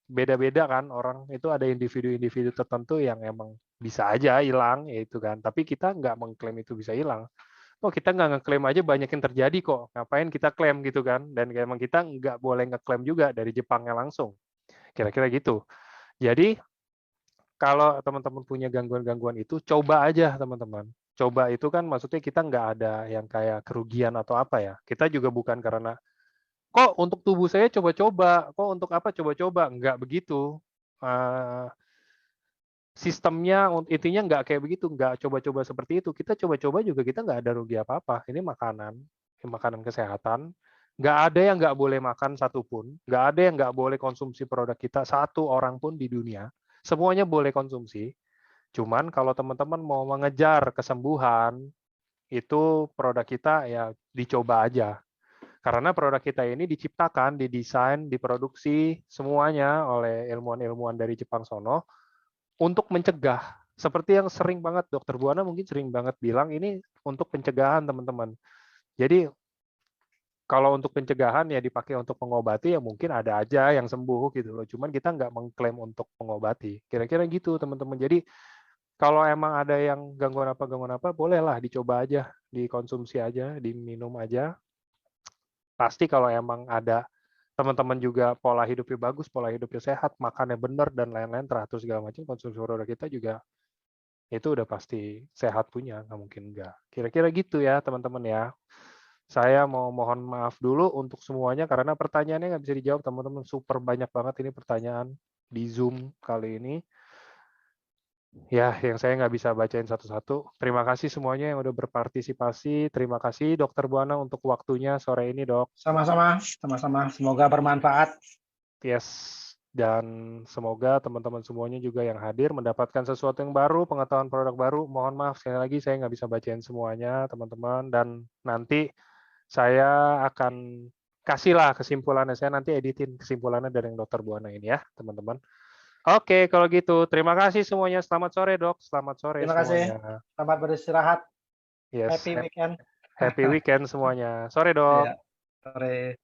beda-beda kan orang, itu ada individu-individu tertentu yang emang bisa aja hilang, ya itu kan. Tapi kita nggak mengklaim itu bisa hilang. Oh, kita nggak ngeklaim aja banyak yang terjadi kok. Ngapain kita klaim gitu kan? Dan emang kita nggak boleh ngeklaim juga dari Jepangnya langsung. Kira-kira gitu. Jadi kalau teman-teman punya gangguan-gangguan itu, coba aja teman-teman. Coba itu kan maksudnya kita nggak ada yang kayak kerugian atau apa ya. Kita juga bukan karena, kok untuk tubuh saya coba-coba, kok untuk apa coba-coba. Nggak begitu. Sistemnya, intinya nggak kayak begitu. Nggak coba-coba seperti itu. Kita coba-coba juga kita nggak ada rugi apa-apa. Ini makanan kesehatan. Nggak ada yang nggak boleh makan satupun. Nggak ada yang nggak boleh konsumsi produk kita satu orang pun di dunia. Semuanya boleh konsumsi. Cuman kalau teman-teman mau mengejar kesembuhan, itu produk kita ya dicoba aja. Karena produk kita ini diciptakan, didesain, diproduksi semuanya oleh ilmuwan-ilmuwan dari Jepang sono untuk mencegah. Seperti yang sering banget Dokter Buana mungkin sering banget bilang, ini untuk pencegahan teman-teman. Jadi kalau untuk pencegahan ya dipakai untuk mengobati, ya mungkin ada aja yang sembuh gitu loh. Cuman kita nggak mengklaim untuk mengobati. Kira-kira gitu teman-teman. Jadi kalau emang ada yang gangguan apa, bolehlah dicoba aja, dikonsumsi aja, diminum aja. Pasti kalau emang ada teman-teman juga pola hidupnya bagus, pola hidupnya sehat, makannya benar, dan lain-lain, teratur segala macam, konsumsi produk kita juga, itu udah pasti sehat punya, nggak mungkin nggak. Kira-kira gitu ya teman-teman ya. Saya mau mohon maaf dulu untuk semuanya, karena pertanyaannya nggak bisa dijawab teman-teman, super banyak banget ini pertanyaan di Zoom kali ini. Ya, yang saya nggak bisa bacain satu-satu. Terima kasih semuanya yang udah berpartisipasi. Terima kasih Dokter Buana untuk waktunya sore ini, Dok. Sama-sama, sama-sama. Semoga bermanfaat. Yes, dan semoga teman-teman semuanya juga yang hadir mendapatkan sesuatu yang baru, pengetahuan produk baru. Mohon maaf sekali lagi saya nggak bisa bacain semuanya, teman-teman. Dan nanti saya akan kasihlah kesimpulannya. Saya nanti editin kesimpulannya dari yang Dokter Buana ini ya, teman-teman. Oke, kalau gitu. Terima kasih semuanya. Selamat sore, Dok. Selamat sore Terima kasih. semuanya. Selamat beristirahat. Yes, Happy weekend. happy weekend semuanya. Sore, Dok. Ya, sore.